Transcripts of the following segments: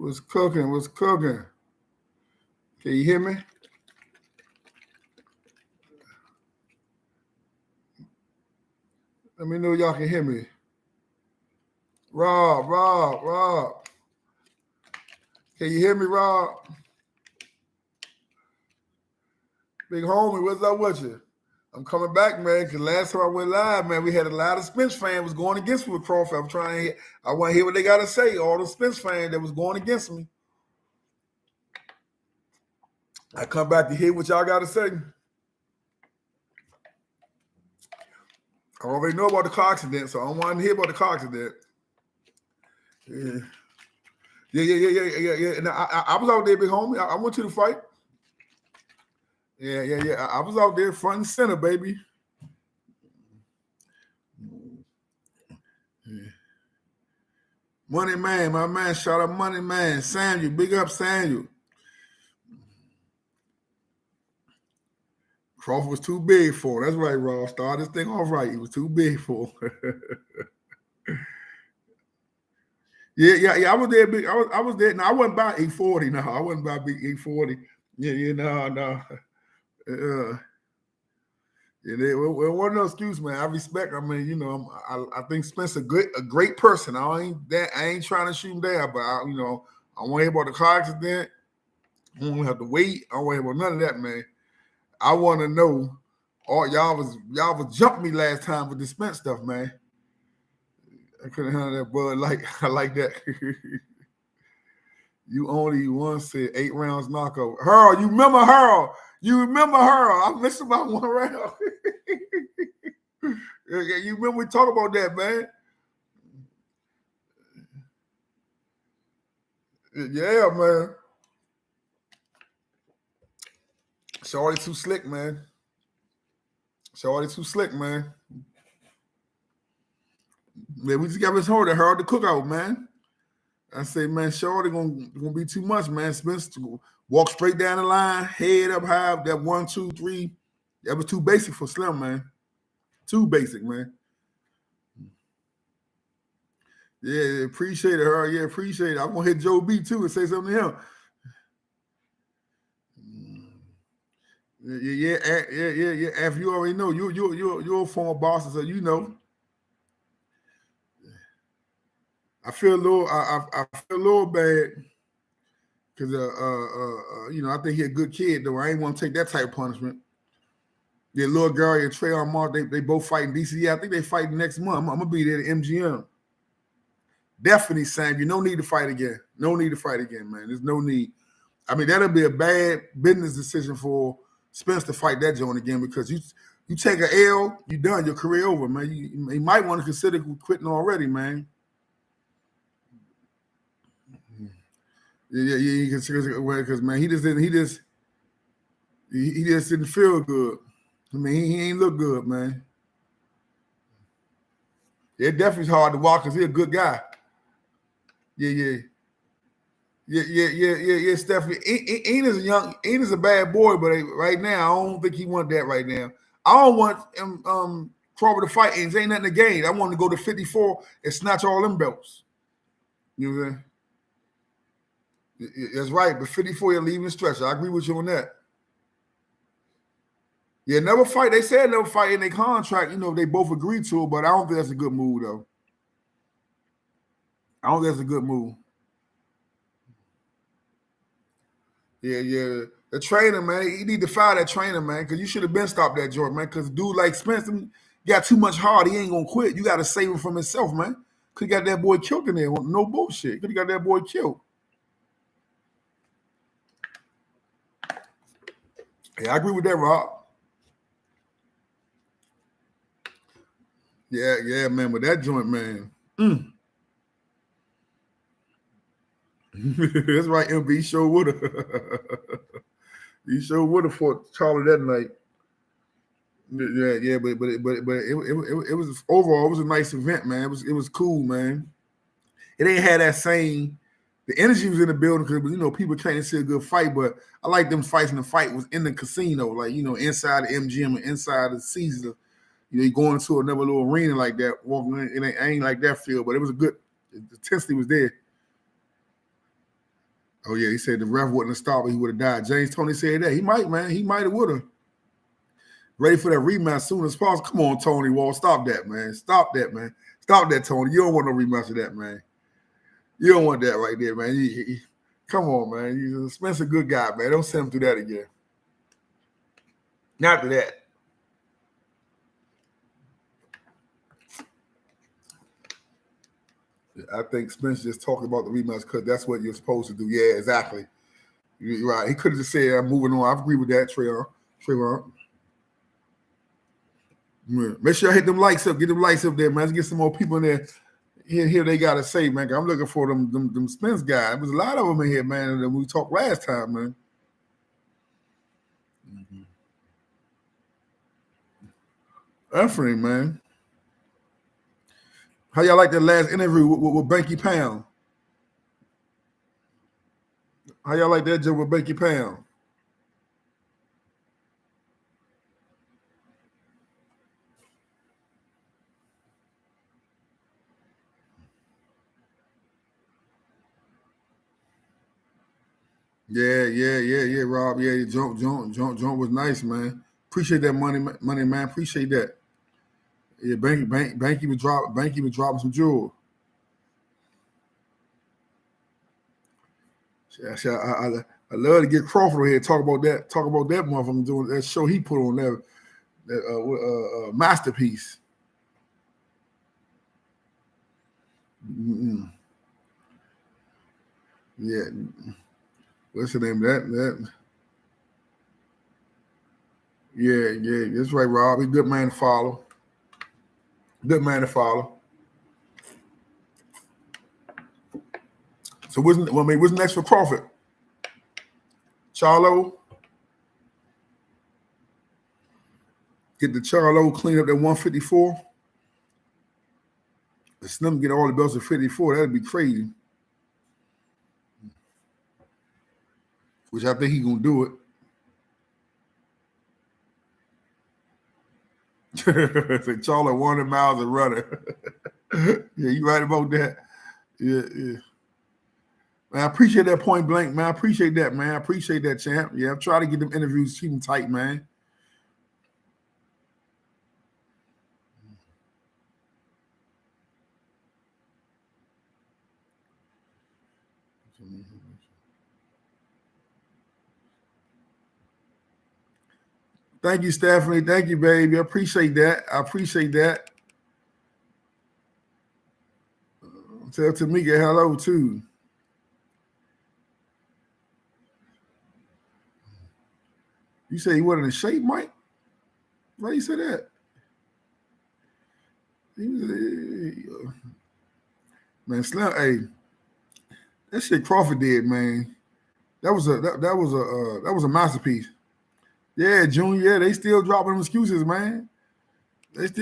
What's cooking? What's cooking? Can you hear me? Let me know y'all can hear me. Rob. Can you hear me, Rob? Big homie, what's up with you? I'm coming back, man, because last time I went live, man, we had a lot of Spence fans was going against me with Crawford. I want to hear what they got to say, all the Spence fans that was going against me. I come back to hear what y'all got to say. I already know about the car accident, so I don't want to hear about the car accident. Yeah. And I was out there, big homie. I went to the fight. Yeah. I was out there front and center, baby. Yeah. Money Man, my man, shout out Money Man. Samuel, big up Samuel. Crawford was too big for him. That's right, Ross. Start this thing off right. He was too big for him. Yeah. I was there big. I was there. No, I wasn't by 840. No, I wasn't by big 840. No. Yeah, it wasn't no excuse, man. I respect. I mean, I think Spence a great person. I ain't trying to shoot him down, but I want to hear about the car accident. I don't have to wait. I don't want to hear about none of that, man. I want to know. Y'all was jumping me last time with the Spence stuff, man. I couldn't handle that, bud. I like that. You only once said 8 rounds knockout. Harold, you remember Harold? I missed about 1 round. You remember we talked about that, man? Yeah, man. Shorty too slick, man. Man, we just got his hold of Harold the cookout, man. I say, man, Shorty gonna be too much, man. Spence walk straight down the line, head up high. That 1, 2, 3. That was too basic for Slim, man. Too basic, man. Yeah, appreciate it, Harold. Yeah, appreciate it. I'm gonna hit Joe B too and say something to him. Yeah. If you already know, you're a former boss, so you know. I feel a little bad because I think he's a good kid though. I ain't want to take that type of punishment. Yeah, Lil Gary and Trey Mark, they both fighting DC. Yeah, I think they fighting next month. I'm gonna be there at MGM. Definitely, Sam. You no need to fight again. No need to fight again, man. There's no need. I mean, that'll be a bad business decision for Spence to fight that joint again because you take an L, you done. Your career over, man. You might want to consider quitting already, man. Yeah, you consider because man, he just didn't feel good. I mean, he ain't look good, man. It definitely hard to walk because he's a good guy. Yeah, Stephanie. Ain't a bad boy, but right now, I don't think he want that right now. I don't want Crawford to fight. Ain't nothing to gain. I want to go to 54 and snatch all them belts. You know what I'm saying? That's right, but 54, you're leaving the stretch. I agree with you on that. Yeah, never fight. They said never fight in their contract. They both agreed to it, but I don't think that's a good move, though. I don't think that's a good move. Yeah. The trainer, man, you need to fire that trainer, man, because you should have been stopped that joint, man, because dude like Spence got too much heart. He ain't going to quit. You got to save him from himself, man. Could have got that boy killed in there. No bullshit. Could have got that boy killed. Yeah, I agree with that, Rob. Yeah, man, with that joint, man. That's right, MB. He sure would have. He sure would have fought Charlie that night. Yeah, but it was overall. It was a nice event, man. It was cool, man. It ain't had that same. The energy was in the building because people can't see a good fight, but I like them fights. And the fight was in the casino, like inside the MGM and inside the Caesar. You going into another little arena like that, walking in. It ain't like that feel, but it was a good. The intensity was there. Oh yeah, he said the ref wouldn't have stopped, he would have died. James Toney said that. He might, man. He might have, would have. Ready for that rematch as soon as possible. Come on, Tony Wall. Stop that, man. Stop that, man. Stop that, Tony. You don't want no rematch of that, man. You don't want that right there, man. Come on, man. Spencer, a good guy, man. Don't send him through that again. Not to that. I think Spencer just talking about the rematch because that's what you're supposed to do. Yeah, exactly. You're right. He could have just said, I'm moving on. I agree with that, Trayvon. Make sure I hit them likes up. Get them likes up there, man. Let's get some more people in there. Here they got to say, man. I'm looking for them Spence guys. There's a lot of them in here, man, that we talked last time, man. Definitely, man. How y'all like that last interview with Banky Pound? How y'all like that joke with Banky Pound? Yeah, Rob. Yeah, your joint was nice, man. Appreciate that money, man. Appreciate that. Yeah, Banky was dropping some jewels. I love to get Crawford here talk about that motherfucker doing that show he put on that masterpiece. Mm-mm. Yeah, what's the name of that? Yeah, that's right, Rob. He's a good man to follow. Good man to follow. So what's next for Crawford? Charlo. Get the Charlo clean up that 154. The Slim get all the belts at 54. That'd be crazy. Which I think he's gonna do it. Say Charlo 100 miles a runner. Yeah, you right about that. Yeah. Man, I appreciate that point blank, man. I appreciate that, man. I appreciate that, champ. Yeah, I'm trying to get them interviews, keep them tight, man. Thank you, Stephanie. Thank you, baby. I appreciate that. Tell Tamika hello, too. You say he wasn't in shape, Mike? Why you say that? Man, Slim, hey, that shit Crawford did, man. That was a masterpiece. Yeah, Junior. Yeah, they still dropping them excuses, man. Man.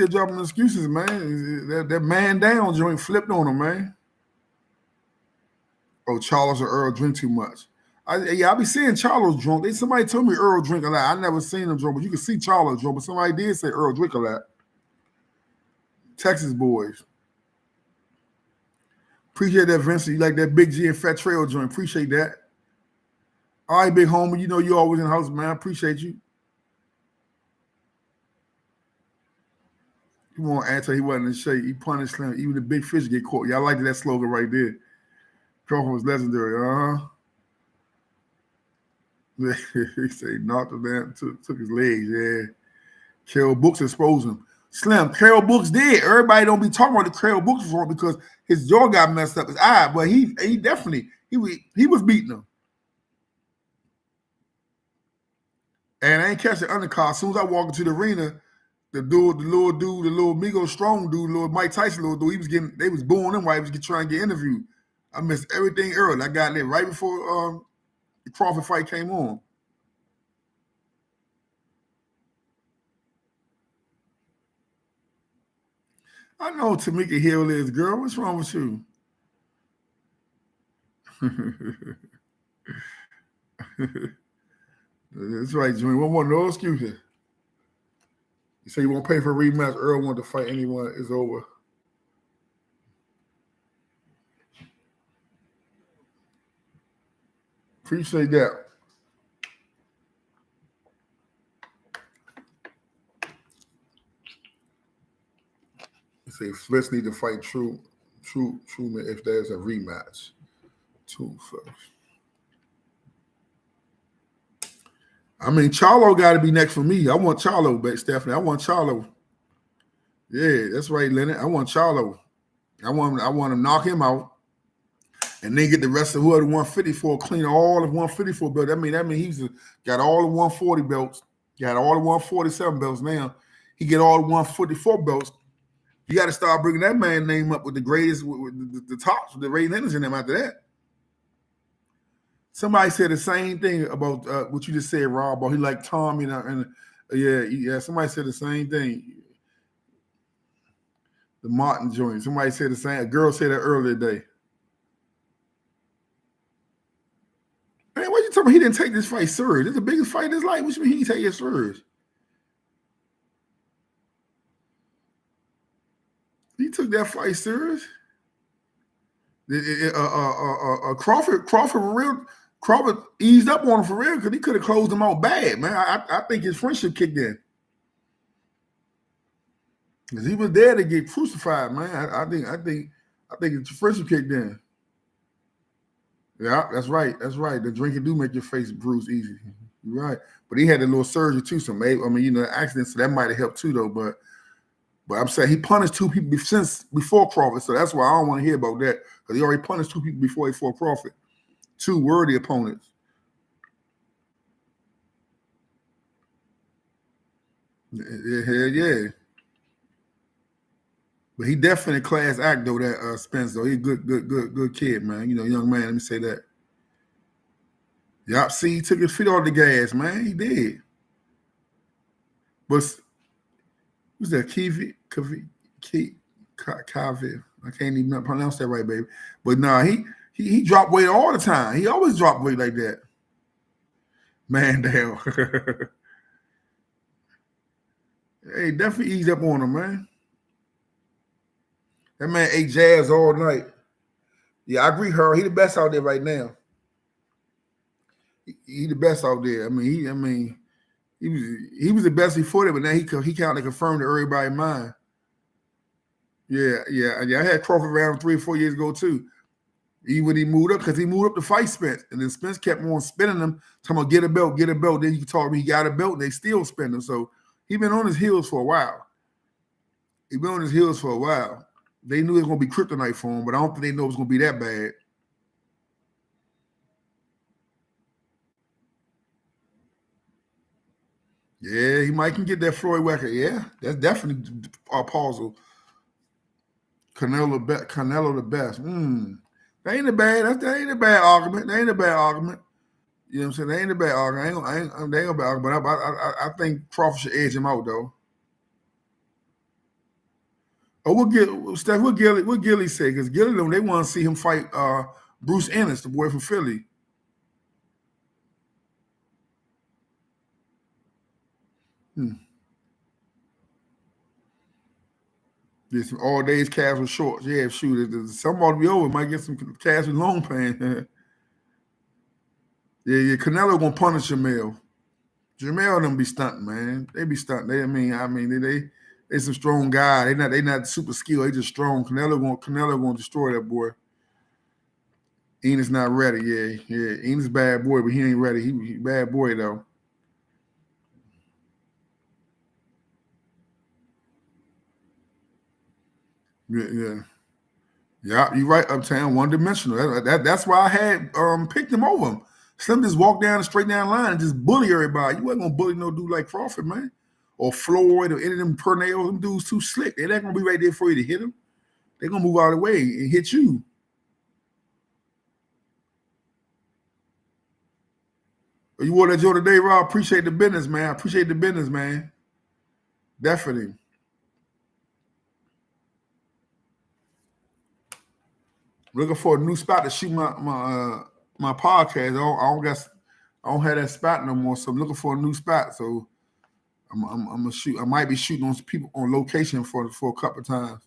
That man down joint flipped on him, man. Oh, Charles or Earl drink too much. I be seeing Charles drunk. Somebody told me Earl drink a lot. I never seen him drunk, but you can see Charles drunk. But somebody did say Earl drink a lot. Texas boys. Appreciate that, Vincent. You like that Big G and Fat Trail joint. Appreciate that. All right, big homie. You know you always in the house, man. I appreciate you. Come on, answer. He wasn't in shape. He punished Slim. Even the big fish get caught. Y'all like that slogan right there. Crawford was legendary. He said knocked him down, took his legs. Yeah. Carol Books exposed him. Slim, Carol Books did. Everybody don't be talking about the Carol Books for because his jaw got messed up, his eye, but he definitely was beating him. And I ain't catch the undercard. As soon as I walked into the arena, the little Migo strong dude, little Mike Tyson little dude, they was booing him while he was trying to get interviewed. I missed everything early. I got there right before the Crawford fight came on. I know Tamika Hill is, girl. What's wrong with you? That's right, Junior. We want no excuses. You say you won't pay for a rematch. Earl wanted to fight anyone. It's over. Appreciate that. Say Smith need to fight Truman if there's a rematch. Two first. I mean, Charlo got to be next for me. I want Charlo back, Stephanie. I want Charlo. Yeah, that's right, Leonard. I want Charlo. I want to knock him out, and then get the rest of whoever 154 clean all of 154 belts. That mean he's got all the 140 belts, got all the 147 belts now. He get all the 144 belts. You got to start bringing that man name up with the greatest, with the tops, with the Ray Leonards in them after that. Somebody said the same thing about what you just said, Rob. About he like Tommy and yeah. Somebody said the same thing. The Martin joint. Somebody said the same. A girl said that earlier today. Man, what you talking about? He didn't take this fight serious. It's the biggest fight in his life. What you mean he didn't take it serious? He took that fight serious. Crawford eased up on him for real because he could have closed him out bad, man. I think his friendship kicked in. Because he was there to get crucified, man. I think his friendship kicked in. Yeah, that's right. That's right. The drinking do make your face bruise easy. You're right. But he had a little surgery too, so maybe accident, so that might have helped too, though. But I'm saying he punished two people since before Crawford, so that's why I don't want to hear about that, because he already punished two people before he fought Crawford. Two worthy opponents. Yeah. But he definitely a class act though, that Spence though. He's a good kid, man. Young man, let me say that. Yup, see, he took his feet off the gas, man. He did. But who's that? Kavi? I can't even pronounce that right, baby. But nah, he dropped weight all the time. He always dropped weight like that. Man, damn. Hey, definitely eased up on him, man. That man ate jazz all night. Yeah, I agree, her. He the best out there right now. He the best out there. He was the best before that, but now he kind of confirmed to everybody's mind. Yeah. I had Crawford around 3 or 4 years ago too. Even when he moved up, because he moved up to fight Spence, and then Spence kept on spinning him, talking about get a belt. Then you can talk to me, he got a belt, and they still spin him. So he been on his heels for a while. They knew it was going to be kryptonite for him, but I don't think they know it was going to be that bad. Yeah, he might can get that Floyd Wecker. Yeah, that's definitely Paul's Canelo the best. That ain't a bad argument. You know what I'm saying? That ain't a bad argument. They ain't a bad argument. But I think Crawford should edge him out though. Oh, what Gilly say? Because Gilly, they want to see him fight Bruce Ennis, the boy from Philly. Get some all days calves with shorts. Yeah, shoot. Some ought to be over. Might get some calves with long pants. yeah. Canelo gonna punish Jamel. Jamel them be stunting, man. They be stunting. They some strong guy. They not super skilled. They just strong. Canelo gonna destroy that boy. Enos not ready. Yeah. Enos bad boy, but he ain't ready. He bad boy though. Yeah. You're right, Uptown, one dimensional. That's why I had picked him over him. Slim just walk down the straight down line and just bully everybody. You wasn't gonna bully no dude like Crawford, man, or Floyd, or any of them Pernell. Them dudes too slick. They're not gonna be right there for you to hit him. They're gonna move out of the way and hit you. You wore that Joe today, Rob. Appreciate the business, man. Definitely. Looking for a new spot to shoot my podcast. I don't have that spot no more, so I'm looking for a new spot. So I'm gonna shoot. I might be shooting on people on location for a couple of times.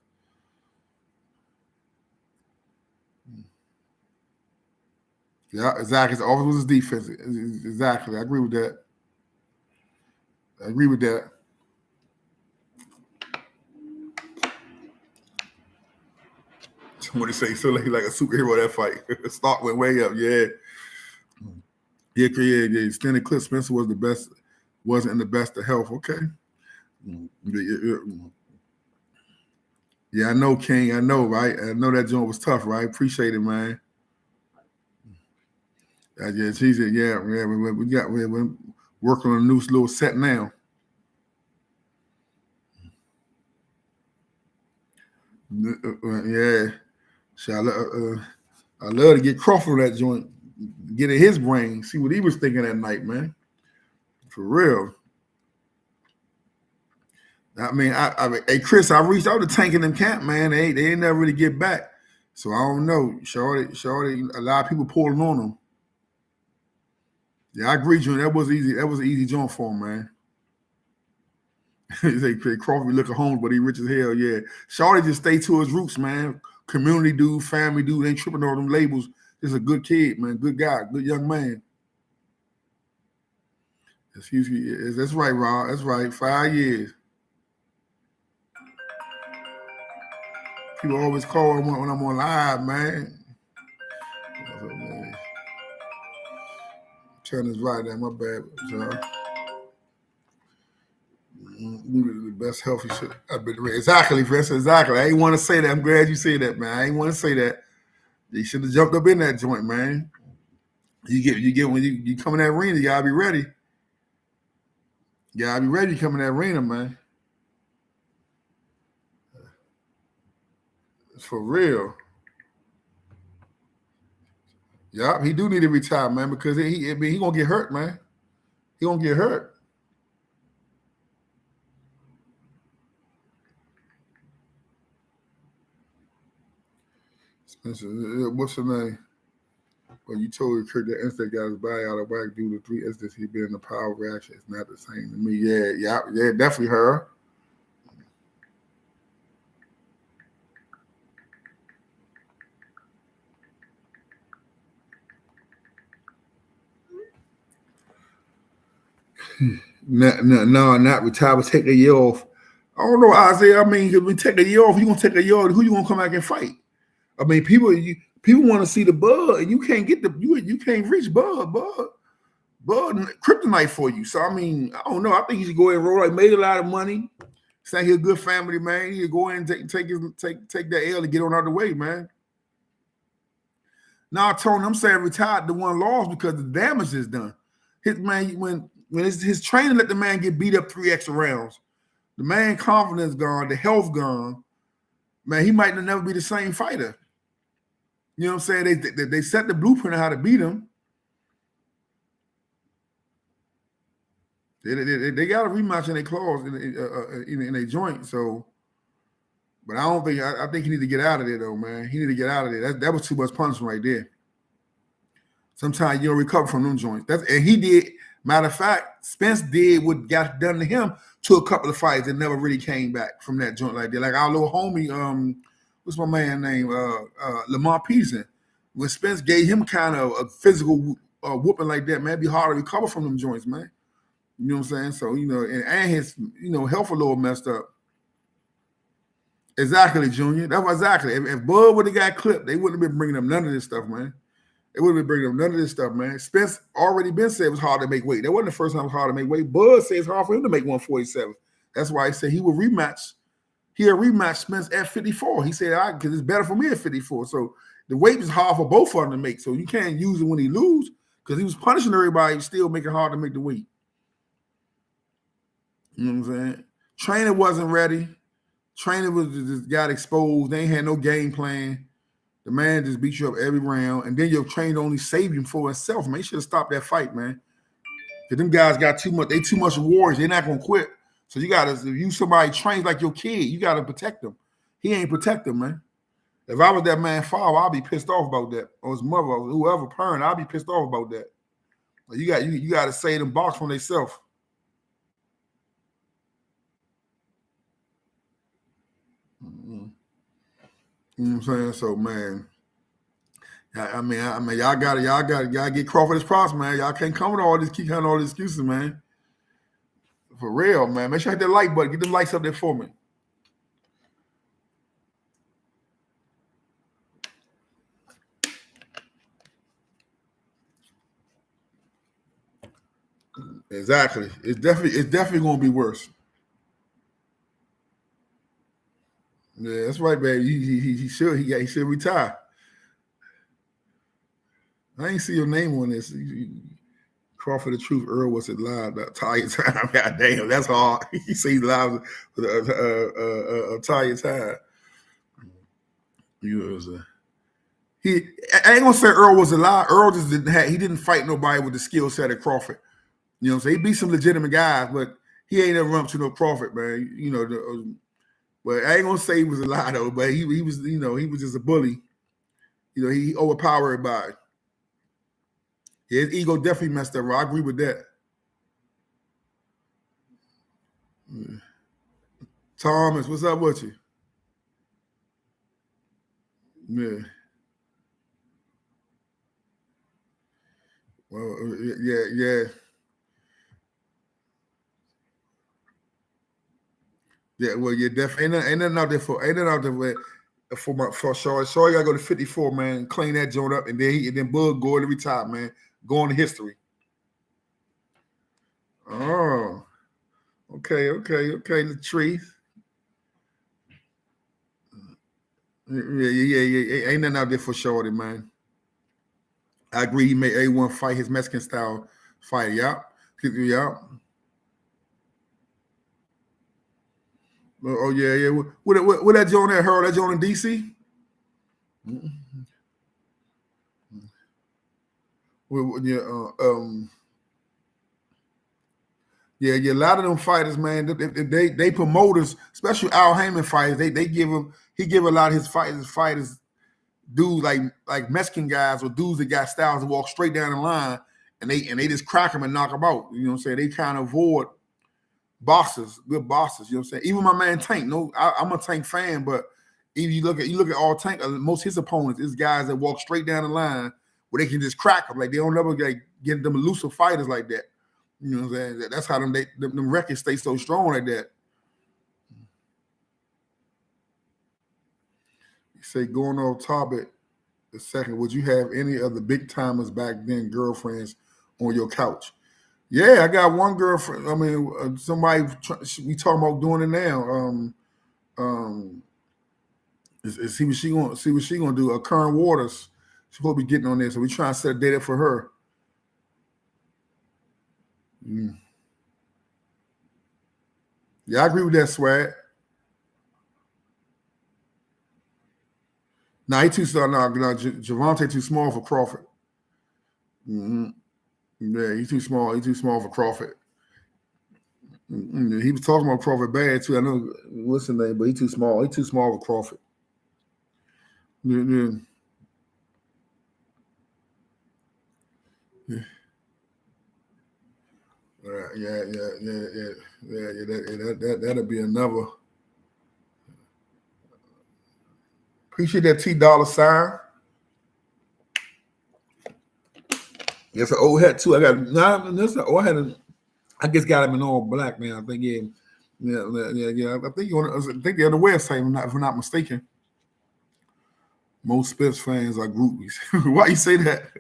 Yeah, exactly. It's always was his defense. Exactly. I agree with that. I agree with that. Somebody say so like a superhero that fight. Stock went way up. Yeah. Yeah. Stanley Cliff Spencer was the best, wasn't in the best of health. Okay. Yeah, I know, King. I know, right? I know that joint was tough, right? Appreciate it, man. Yeah, she's it. Yeah. We're working on a new little set now. Yeah. So I love to get Crawford on that joint, get in his brain, see what he was thinking that night, man. For real. Hey Chris, I reached out to Tank in them camp, man. They ain't never really get back. So I don't know. Shorty, a lot of people pulling on them. Yeah, I agree, June. That was easy. That was an easy joint for him, man. He say Crawford look at home, but he rich as hell. Yeah, Shorty just stay to his roots, man. Community dude, family dude, ain't tripping on them labels. Just a good kid, man. Good guy, good young man. Excuse me. That's right, Rob. That's right. 5 years. People always call when I'm on live, man. Turn this right there. My bad, John. The best healthy shit I've been read. Exactly, Chris. Exactly. I ain't want to say that. I'm glad you said that, man. I ain't want to say that. You should have jumped up in that joint, man. You get when you come in that arena, you gotta be ready. You gotta be ready to come in that arena, man. It's for real. Yup, he do need to retire, man, because he gonna get hurt, man. He gonna get hurt. What's the name? Well, you told Kurt that instant got his body out of whack due to 3 instances he been in the power reaction. It's not the same to me. Yeah, definitely her. No, not retire, but take a year off. I don't know, Isaiah. I mean, if we take a year off, you gonna take a year off. Who you gonna come back and fight? I mean, people want to see the Bud, and you can't get you can't reach Bud kryptonite for you. So I mean, I don't know. I think he should go ahead and roll. Like, made a lot of money. Saying he's a good family man. He go in and take that L and get on out of the way, man. Now, Tony, I'm saying retired the one lost because the damage is done. His man, when his trainer let the man get beat up 3 extra rounds, the man confidence gone, the health gone. Man, he might never be the same fighter. You know what I'm saying? They set the blueprint on how to beat him. They got a rematch in their claws in their joint. So, but I think he need to get out of there though, man. He need to get out of there. That was too much punishment right there. Sometimes you don't recover from them joints. And he did. Matter of fact, Spence did what got done to him to a couple of fights and never really came back from that joint like that. Like our little homie, what's my man name? Lamar Peterson. When Spence gave him kind of a physical whooping like that, man, it'd be hard to recover from them joints, man. You know what I'm saying? So, and his, health a little messed up. Exactly, Junior. That was exactly. If Bud would have got clipped, they wouldn't have been bringing up none of this stuff, man. They wouldn't have been bringing up none of this stuff, man. Spence already been said it was hard to make weight. That wasn't the first time it was hard to make weight. Bud said it's hard for him to make 147. That's why he said he will rematch. He'll rematch Spence at 54. He said, because it's better for me at 54. So the weight is hard for both of them to make. So you can't use it when he lose because he was punishing everybody, still making it hard to make the weight. You know what I'm saying? Trainer wasn't ready. Trainer just got exposed. They ain't had no game plan. The man just beat you up every round, and then your trainer only saved him for himself, man. You should have stopped that fight, man. Because them guys got too much. They too much warriors. They're not gonna quit. So you gotta, if you somebody trains like your kid, you gotta protect them. He ain't protect them, man. If I was that man father, I'd be pissed off about that. Or his mother, or whoever parent, I'd be pissed off about that. You got to save them box from themselves. Mm-hmm. You know what I'm saying? So, man, I mean, y'all gotta get Crawford his props, man. Y'all can't come with all this, keep having all these excuses, man. For real, man. Make sure you hit that like button. Get them likes up there for me. Exactly. It's definitely gonna be worse. Yeah, that's right, man. He should retire. I ain't see your name on this. Crawford the Truth, Earl was it live? Tired time. God damn, that's hard. He say he's live with a tired time. You know, I ain't gonna say Earl was alive. Earl just didn't fight nobody with the skill set of Crawford. You know what I'm saying? He beat some legitimate guys, but he ain't ever run to no Crawford, man. You know, but I ain't gonna say he was alive though, but he was, you know, he was just a bully. You know, he overpowered everybody. His ego definitely messed up. I agree with that. Yeah. Thomas, what's up with you? Yeah. Well, yeah. Yeah, well, you're definitely ain't nothing out there for Shaw. Shaw gotta go to 54, man. Clean that joint up, and then Bug go to retire, man. Go on to history. Oh, okay, the tree. Yeah. Ain't nothing out there for Shorty, man. I agree. He made A1 fight his Mexican style fight. Yup. Yup. Oh yeah. What that joint there, Harold? That joint in DC? Yeah, a lot of them fighters, man. They promoters, especially Al Heyman fighters. They give him. He give a lot of his fighters dudes like Mexican guys or dudes that got styles that walk straight down the line, and they just crack them and knock them out. You know what I'm saying? They kind of avoid bosses, good bosses. You know what I'm saying? Even my man Tank. No, I'm a Tank fan, but if you look at all Tank, most of his opponents is guys that walk straight down the line where they can just crack them. Like they don't ever get them elusive fighters like that. You know what I'm saying? That's how them records stay so strong like that. You say going on topic. The second, would you have any of the big timers back then girlfriends on your couch? Yeah, I got one girlfriend. I mean, somebody we talking about doing it now. See what she gonna do. Karen Waters, she's supposed to be getting on there, so we trying to set a date up for her. Mm. Yeah, I agree with that, Swag. No, he too small. No, Javante too small for Crawford. Mm-hmm. Yeah, he's too small. He's too small for Crawford. Mm-hmm. He was talking about Crawford bad too. I know what's his name, but he's too small. He's too small for Crawford. Yeah. Yeah. That'll be another. Appreciate that $T$sign. That's an old hat too. I got that's an old hat. I just got him in all black, man. I think yeah. I think they're on the website, if I'm not mistaken. Most Spence fans are groupies. Why you say that?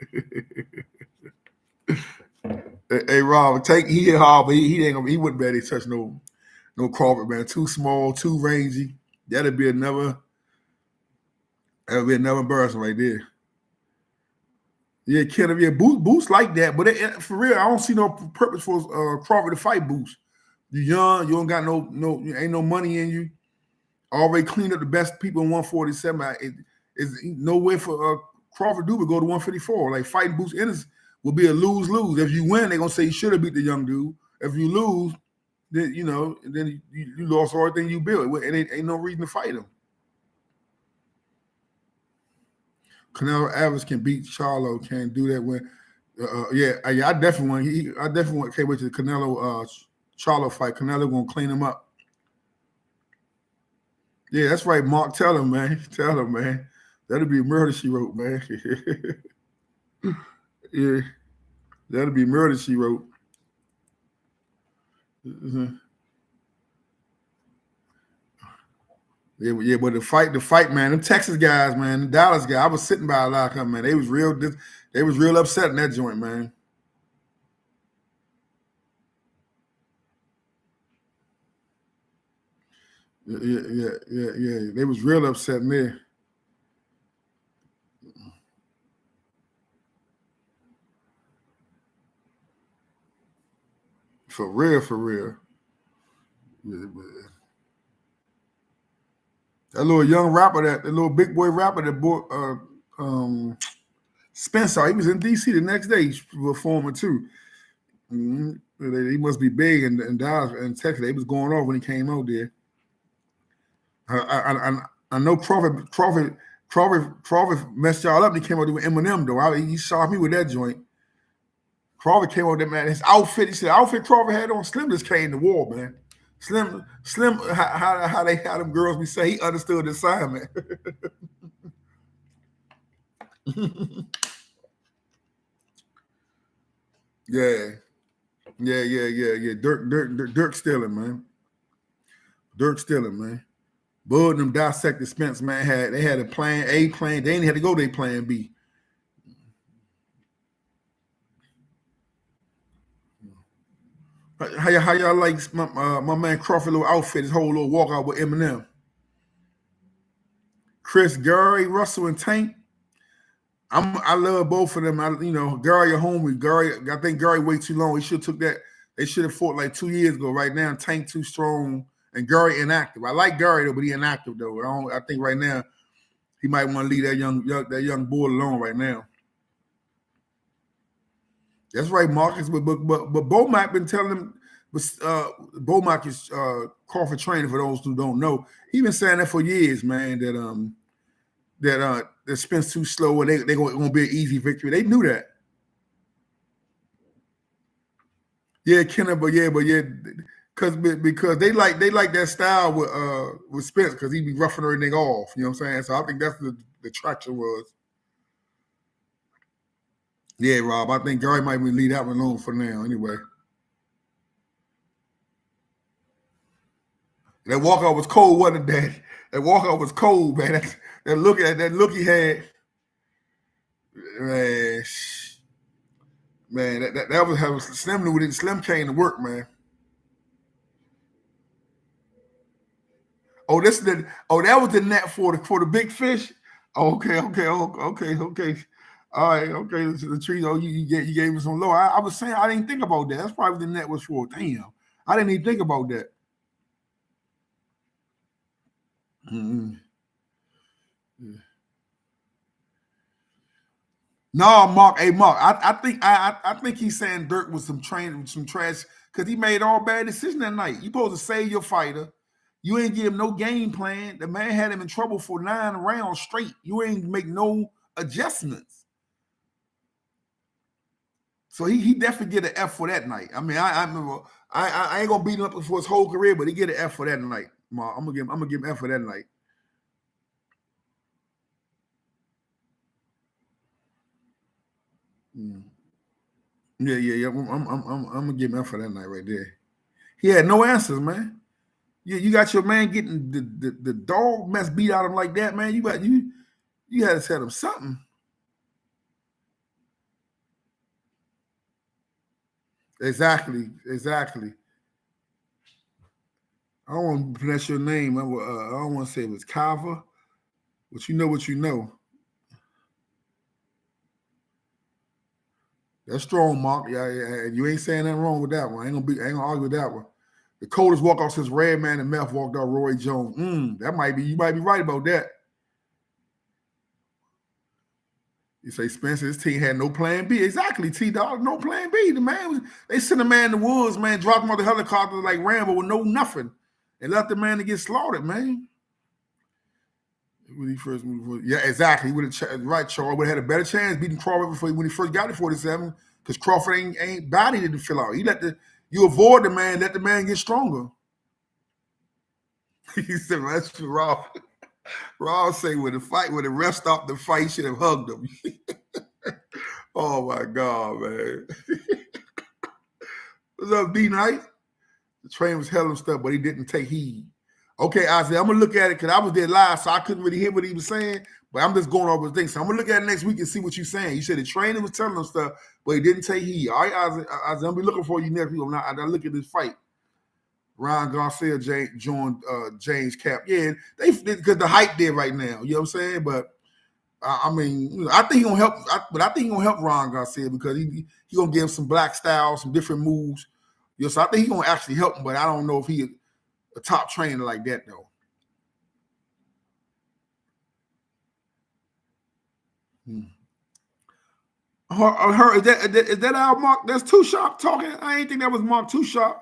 Hey Rob, he hit hard, but he wouldn't be able to touch no Crawford, man. Too small, too rangy. That'd be another embarrassment right there. Yeah, Kenneth, yeah, Boost like that, but for real, I don't see no purpose for Crawford to fight Boost. You young, you don't got no ain't no money in you. Already cleaned up the best people in 147. It's no way for Crawford to go to 154. Like fighting Boost Ennis will be a lose-lose. If you win, they're gonna say you should have beat the young dude. If you lose, then then you lost everything you built. And ain't no reason to fight him. Canelo Alvarez can beat Charlo. Can't do that when. I definitely want. Can't wait to the Canelo Charlo fight. Canelo gonna clean him up. Yeah, that's right, Mark. Tell him, man. That'll be murder she wrote, man. Yeah, that'll be murder she wrote. Mhm. Yeah, but the fight, man. Them Texas guys, man, the Dallas guy. I was sitting by a lot of them, man. They was real upset in that joint, man. Yeah. They was real upset in there. For real, for real. Yeah, that little young rapper, that the little big boy rapper, that boy, Spencer, he was in DC the next day performing too. He must be big in Dallas and Texas. They was going off when he came out there. I know Crawford messed y'all up. And he came out there with Eminem though. He shot me with that joint. Crawford came out there, man. His outfit, he said, outfit Crawford had on, Slim just came to war, man. Slim, how they had them girls be say he understood the assignment. Yeah. Dirk stealing, man. Dirk stealing, man. Bud and them dissected Spence, man. They had a plan A, plan. They ain't had to go to plan B. How y'all like my man Crawford little outfit, his whole little walkout with Eminem? Chris, Gary, Russell, and Tank. I love both of them. Gary a homie. I think Gary way too long. He should have took that. They should have fought like 2 years ago. Right now, Tank too strong and Gary inactive. I like Gary though, but he inactive though. I think right now he might want to leave that young boy alone right now. That's right, Marcus. But Bomac been telling him. Bomac is Crawford trainer for those who don't know. He been saying that for years, man. That Spence too slow and they gonna be an easy victory. They knew that. Yeah, Kenner, but yeah, because they like that style with Spence because he be roughing everything off. You know what I'm saying? So I think that's the traction was. Yeah, Rob. I think Gary might leave that one alone for now. Anyway, that walkout was cold, wasn't it, Daddy? That walkout was cold, man. That look he had, man. That was how Slim knew it. Slim came to work, man. Oh, that was the net for the big fish. Okay. All right, okay. The tree. Oh, you gave us some low. I was saying I didn't think about that. That's probably what the net was for. Damn, I didn't even think about that. Mm-hmm. No, Mark. Hey, Mark. I think he's saying Dirk was some trash because he made all bad decisions that night. You supposed to save your fighter. You ain't give him no game plan. The man had him in trouble for 9 rounds straight. You ain't make no adjustments. So he definitely get an F for that night. I mean, I remember I ain't gonna beat him up for his whole career, but he get an F for that night. Mark, I'm gonna give him F for that night. Mm. Yeah. I'm gonna give him F for that night right there. He had no answers, man. You got your man getting the dog mess beat out of him like that, man. You had to tell him something. Exactly. I don't want to pronounce your name. I don't want to say it was Kava, but you know what you know. That's strong, Mark. Yeah. You ain't saying nothing wrong with that one. I ain't gonna argue with that one. The coldest walkout since Redman and Meth walked out Roy Jones. You might be right about that. You say Spencer's team had no plan B. Exactly, T-Dog, no plan B. They sent a man in the woods, man, dropped him on the helicopter like Rambo with no nothing and left the man to get slaughtered, man. When he first moved, yeah, exactly. He would have right, Charles would have had a better chance beating Crawford when he first got to 47 because Crawford ain't body didn't fill out. You avoid the man, let the man get stronger. He said, well, that's too raw. Ross say when the ref stopped the fight, should have hugged him. Oh my God, man. What's up, D Knight? The train was telling him stuff, but he didn't take heed. Okay, Isaiah, I'm gonna look at it because I was there live, so I couldn't really hear what he was saying. But I'm just going over his things. So I'm gonna look at it next week and see what you're saying. You said the trainer was telling him stuff, but he didn't take heed. All right, Isaiah, I'm gonna be looking for you next week. I look at this fight. Ryan Garcia joined James Cap. Yeah, they because the hype there right now. You know what I'm saying? But I mean, I think he's gonna help. But I think he's gonna help Ryan Garcia because he gonna give him some black styles, some different moves. You know, so I think he's gonna actually help him. But I don't know if he's a top trainer like that though. Her is that our Mark? That's Too Sharp talking. I ain't think that was Mark Too Sharp.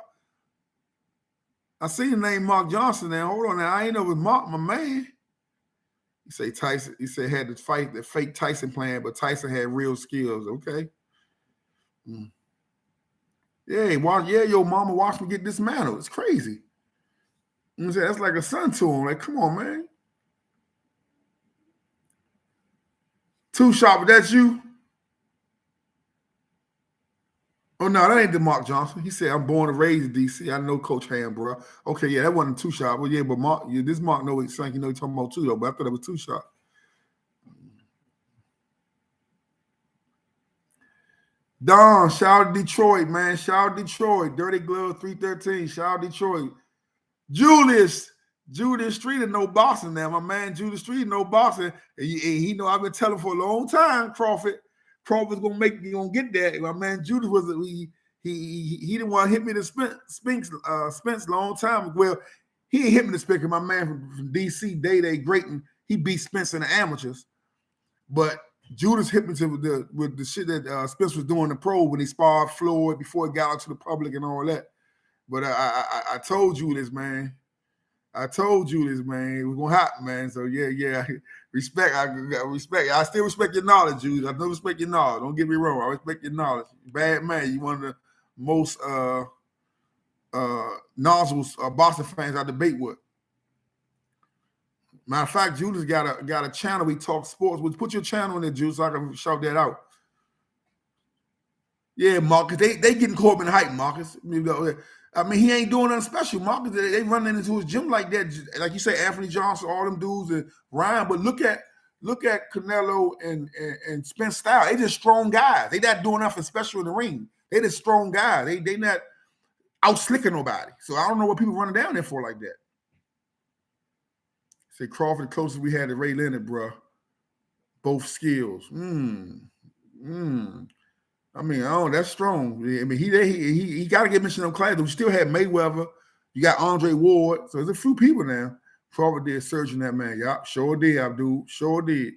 I see the name Mark Johnson now. Hold on now. I ain't know it was Mark, my man. He say Tyson. He said had to fight the fake Tyson plan, but Tyson had real skills. Okay. Yeah, your mama watched me get dismantled. It's crazy. You know what I'm saying? That's like a son to him. Like, come on, man. Too Sharp, that's you? Oh, no, that ain't the Mark Johnson. He said, I'm born and raised in D.C. I know Coach Ham, bro. Okay, yeah, that wasn't Too Sharp. Well, yeah, but Mark, this Mark know it's like, you know, he's talking about too, though, but I thought it was Too Sharp. Don, shout out Detroit, man. Shout out Detroit. Dirty Glove 313. Shout out Detroit. Julius Street no boxing now. My man Julius Street no boxing. And he know I've been telling for a long time, Crawford's gonna get that. My man Julius was he didn't want to hit me to Spence long time. Well, he ain't hit me to Spence. My man from DC, Day Grayton, he beat Spence in the amateurs. But Judas hit me with the shit that Spence was doing in the pro when he sparred Floyd before he got out to the public and all that. But I told you this, man. I told you this, man. It was gonna happen, man. So yeah. Respect. I respect. I still respect your knowledge, Judas. I do respect your knowledge. Don't get me wrong. I respect your knowledge. Bad man. You one of the most knowledgeable boxing fans I debate with. Matter of fact, Judas got a channel. We talk sports. We'll put your channel in there, Judas, so I can shout that out. Yeah, Marcus. They getting caught in the hype, Marcus. I mean, he ain't doing nothing special, Marcus. They running into his gym like that, like you say, Anthony Johnson, all them dudes, and Ryan. But look at Canelo and Spence style. They just strong guys. They not doing nothing special in the ring. They just strong guys. They not out slicking nobody. So I don't know what people running down there for like that. Say Crawford, the closest we had to Ray Leonard, bro. Both skills. I mean, that's strong. I mean, he got to get mentioned on class. We still had Mayweather. You got Andre Ward. So there's a few people now. Crawford did surgeon that man. Yup, sure did, Abdul. Sure did.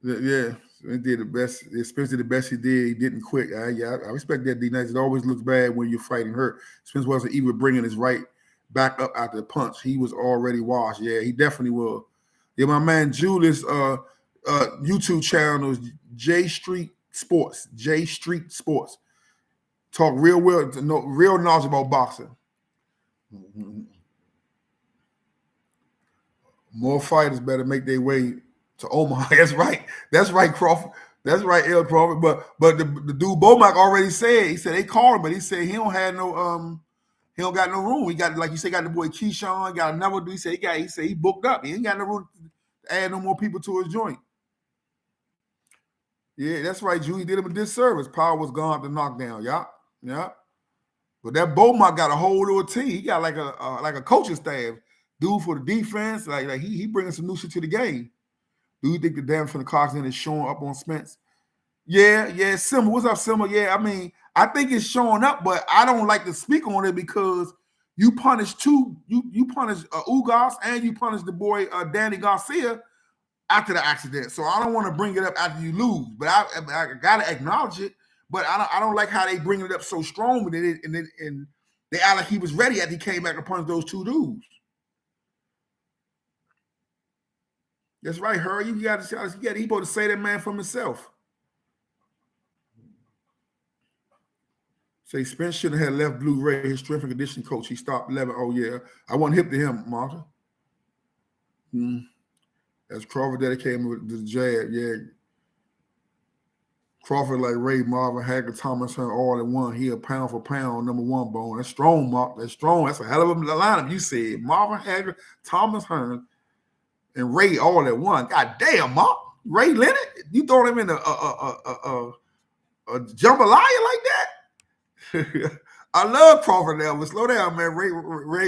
Yeah, he did the best, especially the best he did. He didn't quit. I respect that, D-Nice. It always looks bad when you're fighting hurt. Spence wasn't even bringing his right back up after the punch. He was already washed. Yeah, he definitely will. Yeah, my man Julius YouTube channel is J Street Sports. J Street Sports. Talk real knowledge about boxing. More fighters better make their way to Omaha. That's right, Crawford. That's right, L. Crawford. But the dude Bomac already said, he said they called him, but he said he don't have no he don't got no room. He got, like you said, got the boy Keyshawn, got another dude. He said he booked up. He ain't got no room to add no more people to his joint. Yeah, that's right, Drew. He did him a disservice. Power was gone to knockdown. Yeah. But that Beaumont got a whole little team. He got like a coaching staff. Dude for the defense, like he bringing some new shit to the game. Do you think the damn from the Cox is showing up on Spence? Yeah, Simmer. What's up, Simmer? Yeah, I mean, I think it's showing up, but I don't like to speak on it because you punish you punish Ugas and you punish the boy Danny Garcia after the accident. So I don't want to bring it up after you lose, but I gotta acknowledge it. But I don't like how they bring it up so strong with it, and they act like he was ready after he came back to punch those two dudes. That's right, Hurry. You got to he supposed to say that man from himself. Say Spence shouldn't have left Blue Ray, his strength and conditioning coach. He stopped 11. Oh, yeah. I wasn't hip to him, Martha. That's Crawford dedicated with the jab. Yeah. Crawford like Ray, Marvin, Hagler, Thomas, Hearn, all in one. He a pound for pound, number one bone. That's strong, Mark. That's strong. That's a hell of a lineup. You said Marvin, Hagler, Thomas, Hearn, and Ray all at one. God damn, Mark. Ray Leonard? You throw him in a jambalaya like that? I love Crawford now, but slow down, man. Ray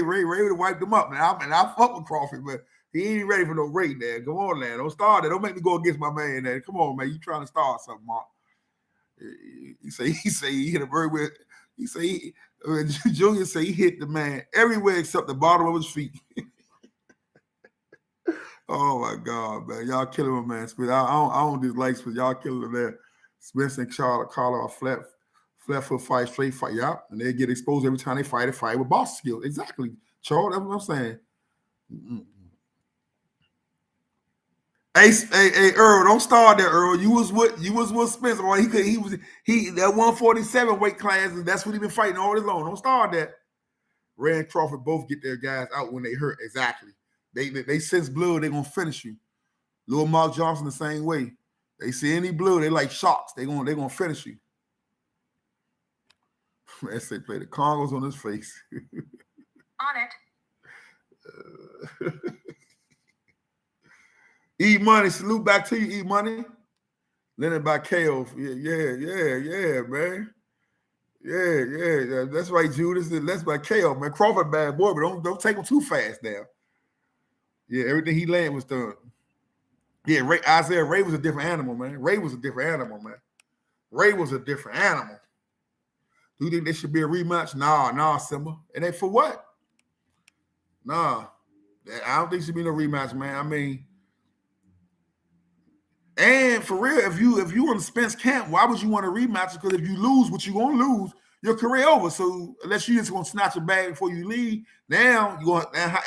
would have wiped him up, man. I fuck with Crawford, but he ain't ready for no Ray, man. Come on, man. Don't start that. Don't make me go against my man, man. Come on, man. You trying to start something, Mark. He say he hit a bird with. He say Junior say he hit the man everywhere except the bottom of his feet. Oh my God, man! Y'all killing him, man. Spence. I don't dislike Spence. Y'all killing him there. Spence and Carla are flat foot fight, straight fight. Yeah, and they get exposed every time they fight. With boss skills. Exactly, Charles. That's what I'm saying. Hey, Earl, don't start there, Earl. You was with Spence. Or he was that 147 weight class, and that's what he been fighting all this long. Don't start that. Ray and Crawford both get their guys out when they hurt. Exactly. They sense blood, they're gonna finish you. Lil Mark Johnson the same way. They see any blood, they like sharks. They're gonna finish you. Man, say play the Congos on his face. On it. E Money, salute back to you, E Money. Leonard by KO. Yeah, man. Yeah. That's right, Judas. That's by KO, man. Crawford bad boy, but don't take him too fast now. Yeah, everything he landed was done. Yeah, Isaiah Ray was a different animal, man. Ray was a different animal. Do you think there should be a rematch? Nah, Simba. And then for what? Nah. I don't think there should be no rematch, man. I mean, and for real, if you in the Spence camp, why would you want a rematch? Because if you lose, what you gonna lose, your career over. So unless you just gonna snatch a bag before you leave, now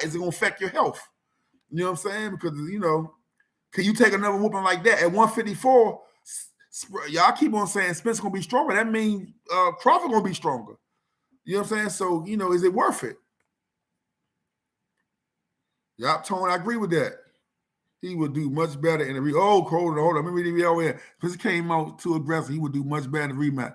is it gonna affect your health? You know what I'm saying? Because can you take another whooping like that at 154? Y'all keep on saying Spence gonna be stronger. That means Crawford gonna be stronger. You know what I'm saying? So is it worth it? Yup, Tone, I agree with that. He would do much better in the hold on. Let me read it all in. Because he came out too aggressive. He would do much better in the rematch.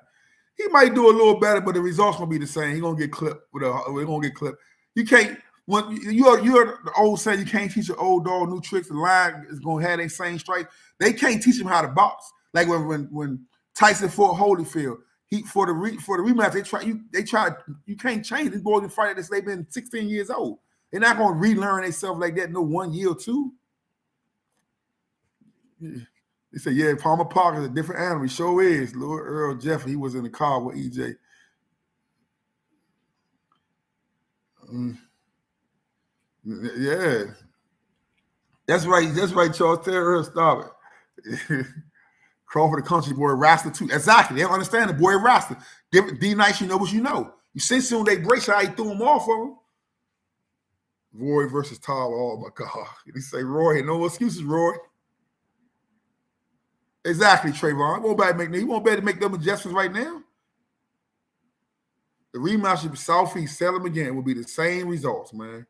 He might do a little better, but the results gonna be the same. He's gonna get clipped we're gonna get clipped. You can't when you're the old saying you can't teach an old dog new tricks. The line is gonna have their same strike. They can't teach him how to box. Like when Tyson fought Holyfield, for the rematch, they try you can't change. These boys been fighting this, they've been 16 years old. They're not gonna relearn themselves like that no 1 year or two. They say, yeah, Palmer Park is a different animal. He sure is. Lord Earl Jeffrey, he was in the car with EJ. Yeah. That's right, Charles. Tell Earl, stop it. Crawford, the country boy, Rasta too. Exactly. They don't understand the boy Rasta. D Nice, you know what you know. You see soon they break how he threw him off of him. Roy versus Tyler. Oh my God. He say, Roy, no excuses, Roy. Exactly, Trayvon. He won't be able to make them adjustments right now. The rematch should be Southeast, sell him again. It will be the same results, man.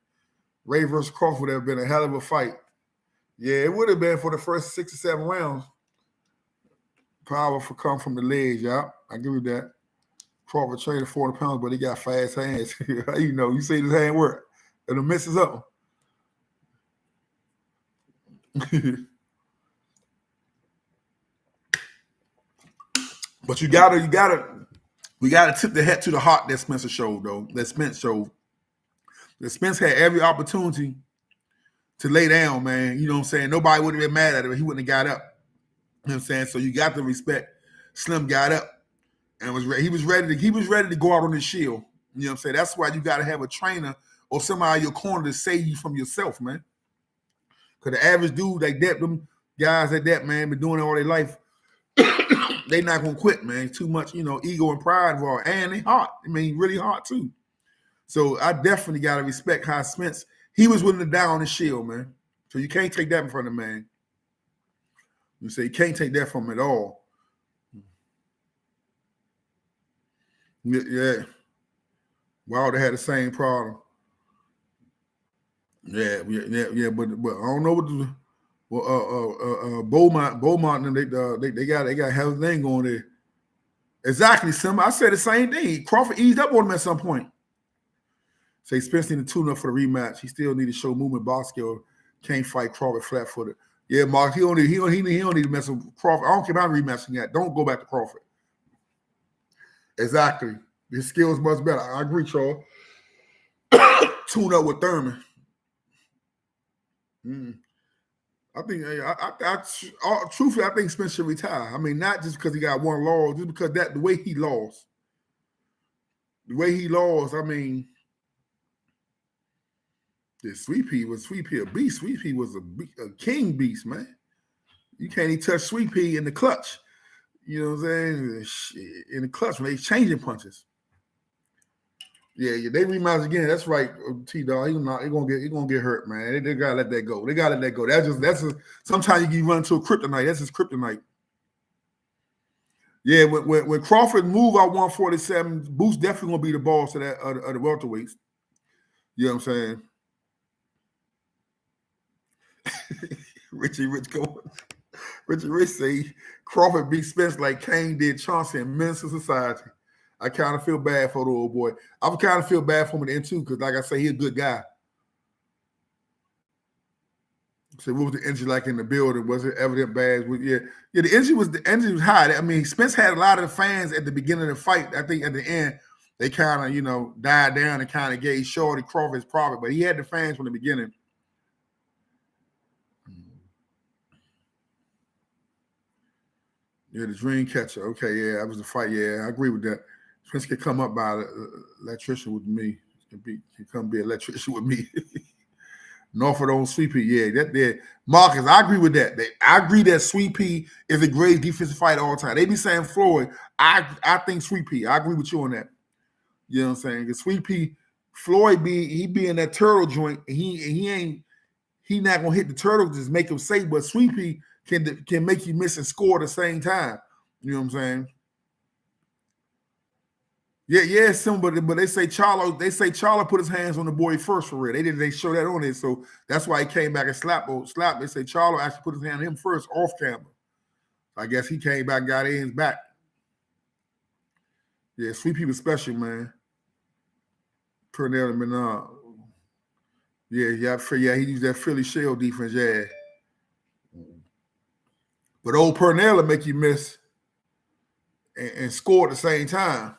Ray versus Crawford would have been a hell of a fight. Yeah, it would have been for the first 6 or 7 rounds. Power for come from the legs, yeah. I give you that. Crawford trained 40 pounds, but he got fast hands. You see his hand work. And it messes up. But we gotta tip the hat to the heart that Spencer showed, though. That Spence showed. That Spence had every opportunity to lay down, man. You know what I'm saying? Nobody would have been mad at him. He wouldn't have got up. You know what I'm saying? So you got to respect. Slim got up and he was ready to go out on his shield. You know what I'm saying? That's why you got to have a trainer or somebody in your corner to save you from yourself, man. Because the average dude like that, them guys like that, man, been doing it all their life. They not gonna quit, man. Too much, ego and pride involved, and they hard. I mean, really hard too. So I definitely gotta respect how Spence. He was willing to die on his shield, man. So you can't take that from the man. You say you can't take that from him at all. Yeah. Wilder had the same problem. Yeah. But I don't know what the Beaumont and they got a hell of a thing going there. Exactly, Simba. I said the same thing. Crawford eased up on him at some point. Say Spence need to tune up for the rematch. He still need to show movement box skill. Can't fight Crawford flat footed. Yeah, Mark. He don't need to mess with Crawford. I don't care about rematching that. Don't go back to Crawford. Exactly. His skill is much better. I agree, Charles. Tune up with Thurman. I think, truthfully, I think Spence should retire. I mean, not just because he got one loss, just because the way he lost. The way he lost, I mean, the Sweet Pea a beast. Sweet Pea was a king beast, man. You can't even touch Sweet Pea in the clutch. You know what I'm saying? In the clutch when they changing punches. Yeah, they rematch again. That's right, T-Dog. He gonna get hurt, man. They gotta let that go. They gotta let that go. Sometimes you run into a kryptonite. That's his kryptonite. Yeah, when Crawford move out 147, Boost definitely gonna be the boss of that of the welterweights. You know what I'm saying? Richie Rich say Crawford beat Spence like Kane did Chauncey in Menace Society. I kind of feel bad for the old boy. I kind of feel bad for him at the end too, because like I say, he's a good guy. So what was the energy like in the building? Was it evident bad? Yeah, the energy was high. I mean, Spence had a lot of the fans at the beginning of the fight. I think at the end, they kind of, died down and kind of gave Shorty Crawford his profit, but he had the fans from the beginning. Yeah, the dream catcher. Okay, yeah, that was the fight. Yeah, I agree with that. Spence could come up by electrician with me. He come be an electrician with me. Norfolk on Sweet Pea. Yeah, that there. Marcus, I agree with that. I agree that Sweet Pea is a great defensive fighter all the time. They be saying Floyd. I think Sweet Pea. I agree with you on that. You know what I'm saying? Because Sweet Pea, Floyd be in that turtle joint. He not gonna hit the turtle, just make him safe. But Sweet Pea can make you miss and score at the same time. You know what I'm saying? Yeah, somebody, but they say Charlo put his hands on the boy first for real. They show that on it, so that's why he came back and slapped. They say Charlo actually put his hand on him first off camera. I guess he came back and got his back. Yeah, Sweet Pea was special, man. Pernell and Menard. Yeah, he used that Philly shell defense, yeah. But old Pernell will make you miss and score at the same time.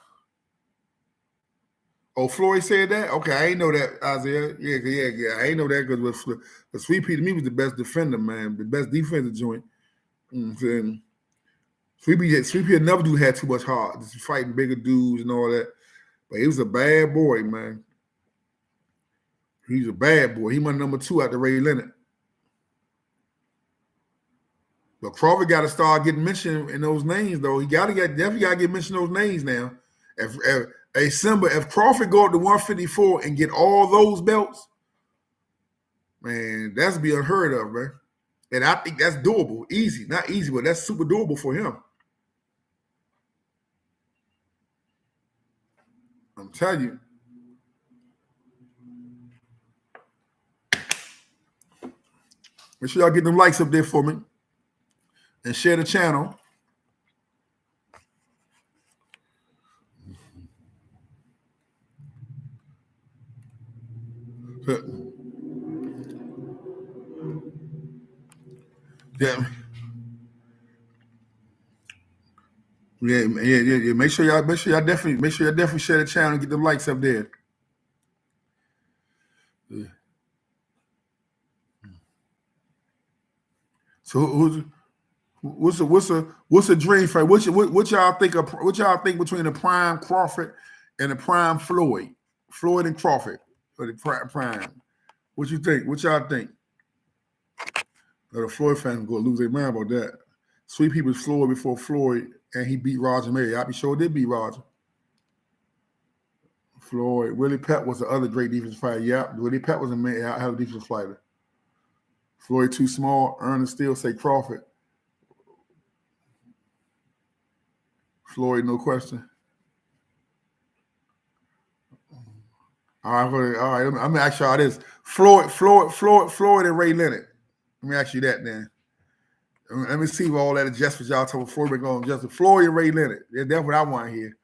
Oh, Floyd said that? Okay, I ain't know that, Isaiah. Yeah. I ain't know that because Sweet Pea to me was the best defender, man. The best defensive joint. Sweet Pea never had too much heart. Just fighting bigger dudes and all that. But he was a bad boy, man. He's a bad boy. He my number 2 after Ray Leonard. But Crawford got to start getting mentioned in those names, though. He definitely got to get mentioned in those names now. If Crawford go up to 154 and get all those belts, man, that's be unheard of, man. And I think that's doable. Easy, not easy, but that's super doable for him. I'm telling you. Make sure y'all get them likes up there for me and share the channel. Yeah. Yeah. Make sure y'all definitely share the channel and get them likes up there. Yeah. So what's a dream fight? What y'all think between the prime Crawford and the prime Floyd? Floyd and Crawford or the prime. What you think? What y'all think? The Floyd fans gonna lose their mind about that. Sweet Pea was Floyd before Floyd, and he beat Roger Mary. I be sure did beat Roger. Floyd. Willie Pett was the other great defensive fighter. Yeah, Willie Pett was a hell of a defensive fighter. Floyd too small. Ernest still say Crawford. Floyd, no question. All right. Let me ask y'all this: Floyd, and Ray Leonard. Let me ask you that, then. Let me see what all that adjustments y'all talking before we go on. Just Floyd and Ray Leonard. Yeah, that's what I want to hear.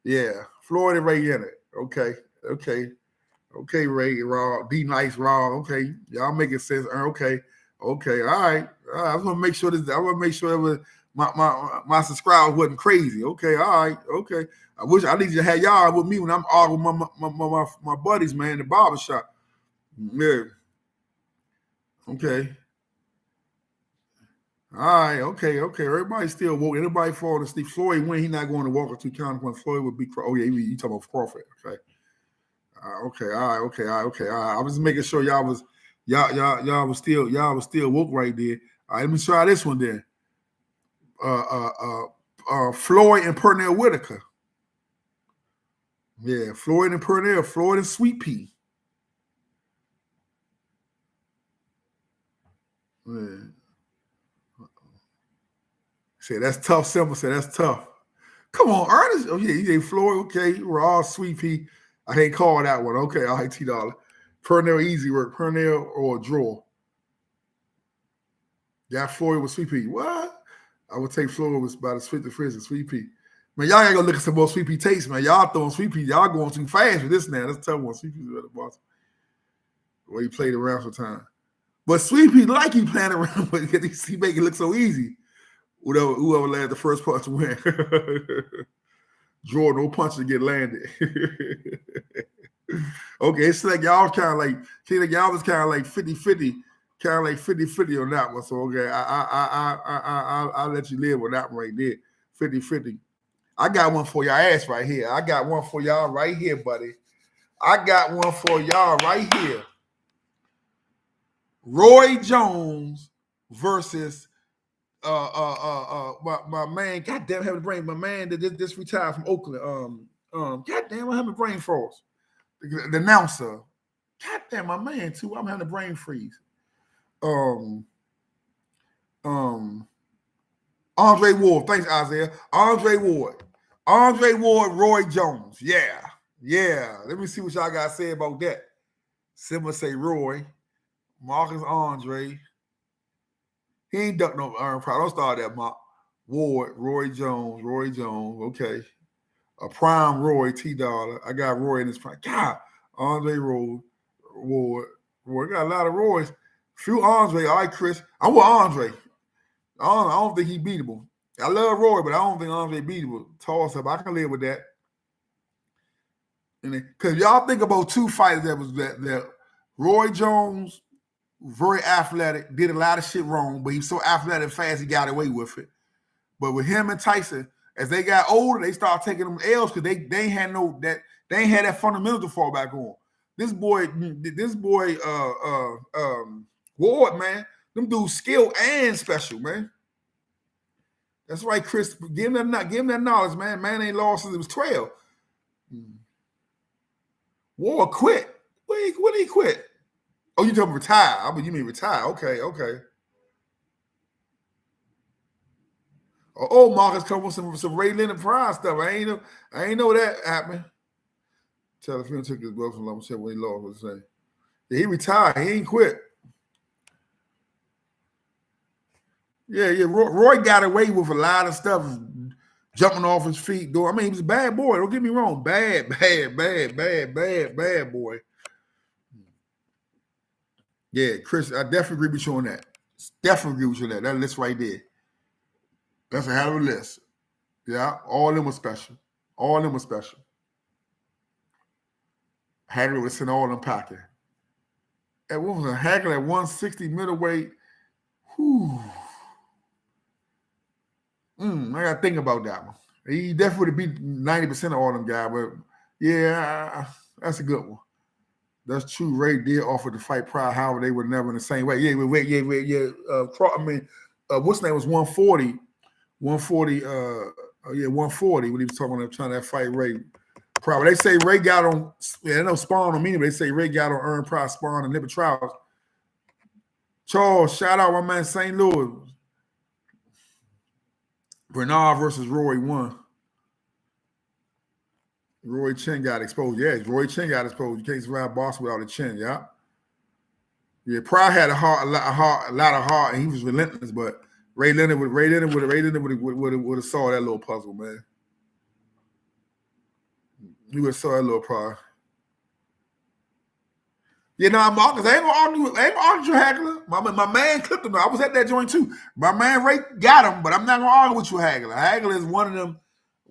Yeah, Floyd and Ray Leonard. Okay, Ray, Raw, D Nice, Raw. Okay, y'all making sense. Okay, all right. I was gonna make sure this. I want to make sure it was my subscribers wasn't crazy. Okay, all right. Okay. I need to have y'all with me when I'm arguing with my buddies, man, in the barbershop. Yeah. Okay. All right, okay. Everybody's still woke. Everybody falling asleep. Floyd, when he not going to Walker 2 counties, when Floyd would be. Oh yeah, you talking about Crawford? Okay. Okay. I was making sure y'all was still woke right there. All right, let me try this one then. Floyd and Pernell Whitaker. Yeah, Floyd and Pernell. Floyd and Sweet Pea. Yeah. Say that's tough. Simple. Say that's tough. Come on, Ernest. Oh yeah, you say Floyd. Okay, we're all Sweet Pea. I ain't call that one. Okay, all right, $T. Pernell easy work. Pernell or draw. Yeah, Floyd with Sweet Pea. What? I would take Floyd with about as 50 frizz and Sweet Pea. Man, y'all ain't gonna look at some more Sweet Pea taste, man. Y'all throwing Sweet Pea. Y'all going too fast with this now. That's a tough one. Sweet Pea's the boss. Well, he played around for time. But Sweet Pea like he playing around because he make it look so easy. Whoever landed the first punch win. Draw, no punch to get landed. Okay, it's like y'all kind of like, y'all was kind of like 50-50, kind of like 50-50 on that one. So okay, I'll let you live with that one right there. 50-50. I got one for your ass right here. I got one for y'all right here, buddy. I got one for y'all right here. Roy Jones versus my man. Goddamn, having brain. My man that just retired from Oakland. Goddamn, I'm having brain froze. The announcer. Goddamn, my man too. I'm having a brain freeze. Andre Ward. Thanks, Isaiah. Andre Ward, Roy Jones. Yeah. Let me see what y'all got to say about that. Simba say Roy. Marcus Andre. He ain't duck no Iron Pride. Don't start that, Mark. Ward, Roy Jones. Okay. A prime Roy, $T. I got Roy in his prime. God, Andre Ward. Got a lot of Roys. Few Andre. All right, Chris. I want Andre. I don't think he beatable. I love Roy, but I don't think Andre beatable. Toss up. I can live with that. Because y'all think about two fighters that Roy Jones, very athletic, did a lot of shit wrong, but he's so athletic and fast he got away with it. But with him and Tyson, as they got older, they started taking them L's because they ain't had that fundamental to fall back on. This boy, Ward, man, them dudes skill and special, man. That's right, Chris. Give him that knowledge, man. Man ain't lost since it was 12. Ward quit. When did he quit? Oh, you talking retire? I mean, you mean retire? Okay. Oh, Marcus come with some Ray Leonard Pride stuff. I ain't know that happened. Telephone took his glove from Lumber when he lost. What saying? Yeah, he retired. He ain't quit. Yeah. Roy got away with a lot of stuff, jumping off his feet. Though I mean, he was a bad boy. Don't get me wrong. Bad boy. Yeah, Chris, I definitely agree with you on that. That list right there. That's a hell of a list. Yeah, all of them were special. Hagler would send all of them packing. And what was a Hagler at 160 middleweight? Whew. I got to think about that one. He definitely would have beat 90% of all them guys, but yeah, that's a good one. That's true. Ray did offer to fight Pride. However, they were never in the same way. Yeah. What's his name was 140. 140 when he was talking about trying to fight Ray. Pride. They say Ray got on. Yeah, they don't spawn on me. They say Ray got on Earn Pride spawn and Nipper Trials. Charles, shout out my man St. Louis. Bernard versus Roy 1. Roy Chin got exposed. Yeah, Roy Chin got exposed. You can't survive Boston without a chin. Yeah. Yeah, Pryor had a lot of heart, and he was relentless. But Ray Leonard would have saw that little puzzle, man. He would have saw that little Pryor. Yeah, no, Marcus, I ain't gonna argue with Hagler. My man clipped him. I was at that joint too. My man Ray got him, but I'm not gonna argue with you, Hagler. Hagler is one of them.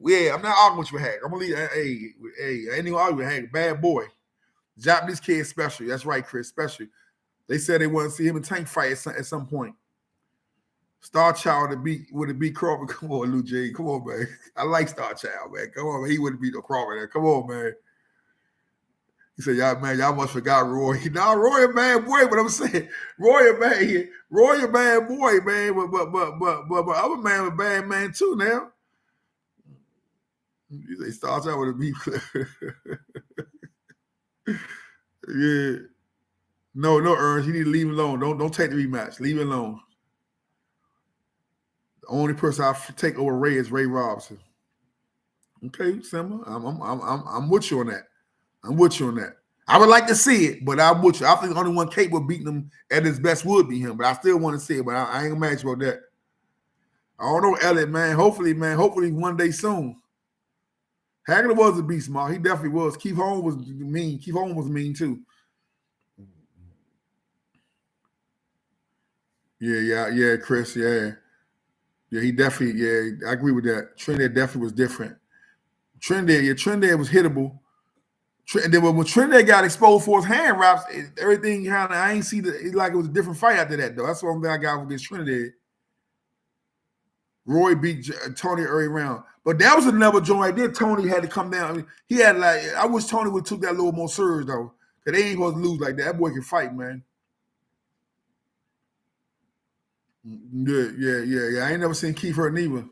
Yeah, I'm not arguing with you, Hagler. I'm gonna leave. Hey, I ain't gonna argue with Hagler. Bad boy. Japanese kid special. That's right, Chris. Special. They said they want to see him and Tank fight at some point. Star Child would have beat Crawford. Come on, Lou J. Come on, man. I like Star Child, man. Come on, man. He wouldn't beat no Crawford. Come on, man. He said, y'all must forgot Roy. Nah, Roy a bad boy, but I'm saying Roy a bad boy, man. But other man a bad man too now. You say Star Child with a beef. Yeah. No, Ernst. You need to leave him alone. Don't take the rematch. Leave him alone. The only person I take over Ray is Ray Robinson. Okay, Simba. I'm with you on that. I'm with you on that. I would like to see it, but I'm with you. I think the only one capable of beating him at his best would be him, but I still want to see it, but I ain't gonna match about that. I don't know, Elliott, man. Hopefully one day soon. Hagler was a beast, man. He definitely was. Keith Holmes was mean. Keith Holmes was mean too. Yeah, Chris, yeah. Yeah, he definitely, yeah, I agree with that. Trinidad definitely was different. Trinidad was hittable. And then when Trinidad got exposed for his hand wraps, everything kind of, I ain't see it like it was a different fight after that, though. That's one thing I got with this Trinidad. Roy beat Tony early round. But that was another joint right there. Tony had to come down. I mean, he had I wish Tony would have took that a little more serious, though. Because they ain't supposed to lose like that. That boy can fight, man. Yeah. I ain't never seen Keith hurt neither.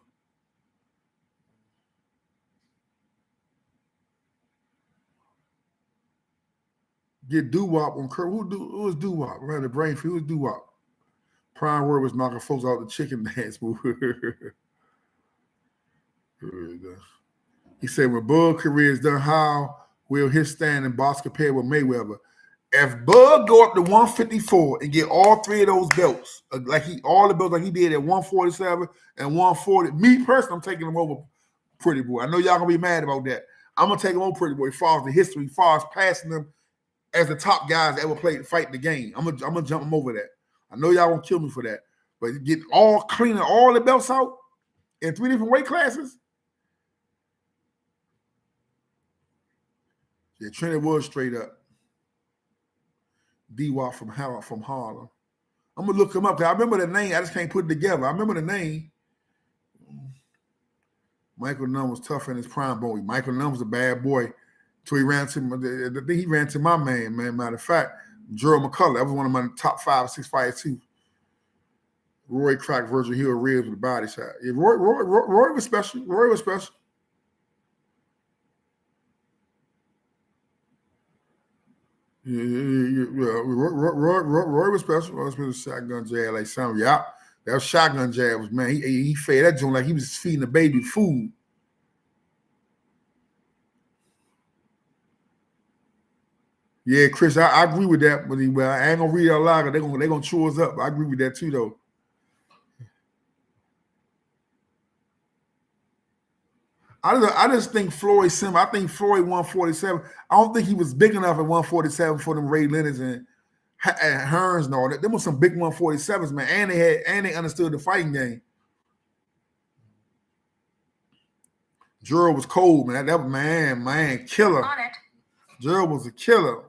Get doo-wop on Kurt. Who was doo-wop? Around the brain. Who was doo-wop? Prime word was knocking folks out the chicken dance move. He said, when Bud career is done, how will his stand in box compare with Mayweather? If Bud go up to 154 and get all three of those belts, all the belts like he did at 147 and 140, me personally, I'm taking him over Pretty Boy. I know y'all gonna be mad about that. I'm gonna take him over Pretty Boy as far as the history, as far as passing them as the top guys that ever played fight the game. I'm gonna jump him over that. I know y'all gonna kill me for that, but get cleaning all the belts out in 3 different weight classes. Yeah, Trinidad was straight up. D-Wop from Harlem. I'm gonna look him up. I remember the name. I just can't put it together. I remember the name. Michael Nunn was tough in his prime, boy. Michael Nunn was a bad boy. So he ran to my man. Matter of fact, Gerald McCullough. That was one of my top 5 or 6 fights too. Roy cracked Virgil Hill ribs with a body shot. Yeah, Roy was special. Roy was special. Yeah. Roy was special. Roy was special. Shotgun jab like something. Yeah, that was shotgun jab. Was man. He fed that joint like he was feeding the baby food. Yeah, Chris, I agree with that. But I ain't gonna read it out loud. They're gonna chew us up. I agree with that too, though. I just think Floyd Simba. I think Floyd 147. I don't think he was big enough at 147 for them Ray Leonards and Hearns and all that. Them was some big 147s, man. And they understood the fighting game. Gerald was cold, man. That was man, killer. On it. Gerald was a killer.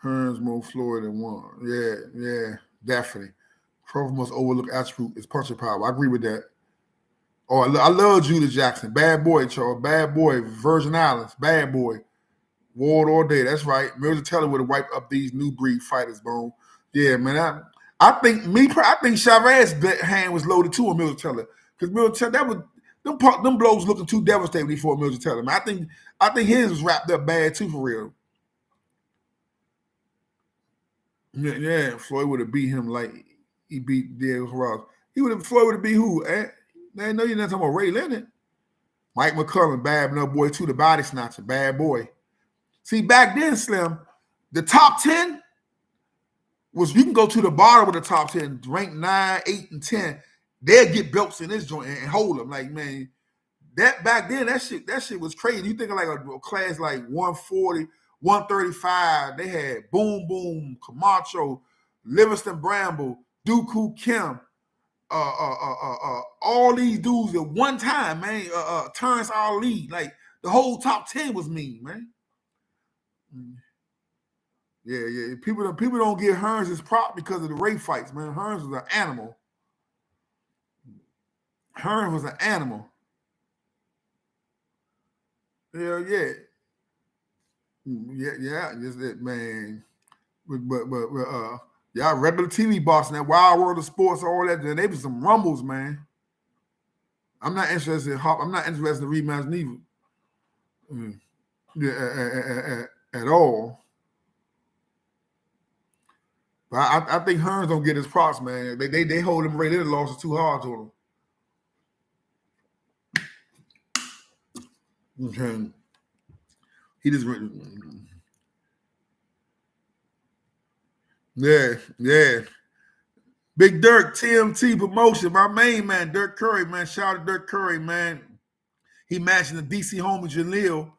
Hearns more Floyd than one. Yeah, definitely. Crawford most overlooked attribute is punching power. I agree with that. Oh, I love Judah Jackson. Bad boy, Charles. Bad boy. Virgin Islands. Bad boy. Ward all day. That's right. Milton Teller would have wiped up these new breed fighters, bone. Yeah, man. I think Chavez's hand was loaded too on Milton Teller. Because Milton Teller, them blows looking too devastating for Milton Teller. Man, I think his was wrapped up bad too, for real. Yeah, Floyd would have beat him like he beat Diego Ross. Floyd would be who? Man, no, you're not talking about Ray Leonard. Mike McCullum, bad enough boy too, the body snatcher, bad boy. See, back then, Slim, the top 10 was, you can go to the bottom of the top 10, ranked 9, 8, and 10. They'll get belts in this joint and hold them. Like, man, that back then, that shit was crazy. You think of like a class like 140, 135. They had Boom Boom, Camacho, Livingston Bramble, Dooku Kim, all these dudes at one time, man. Terrence Ali, like the whole top 10 was mean, man. Yeah. People don't give Hearns his prop because of the Ray fights, man. Hearns was an animal. Hearns was an animal. Hell yeah. Yeah, just that, man. But y'all regular TV boxing, that Wild World of Sports, all that, they was some rumbles, man. I'm not interested in I'm not interested in rematch neither. At all. But I think Hearns don't get his props, man. They hold him right. Their loss is too hard to him. Okay. He just yeah. Big Dirk, TMT promotion, my main man, Dirk Curry, man. Shout out to Dirk Curry, man. He matching the DC homie Jaleel.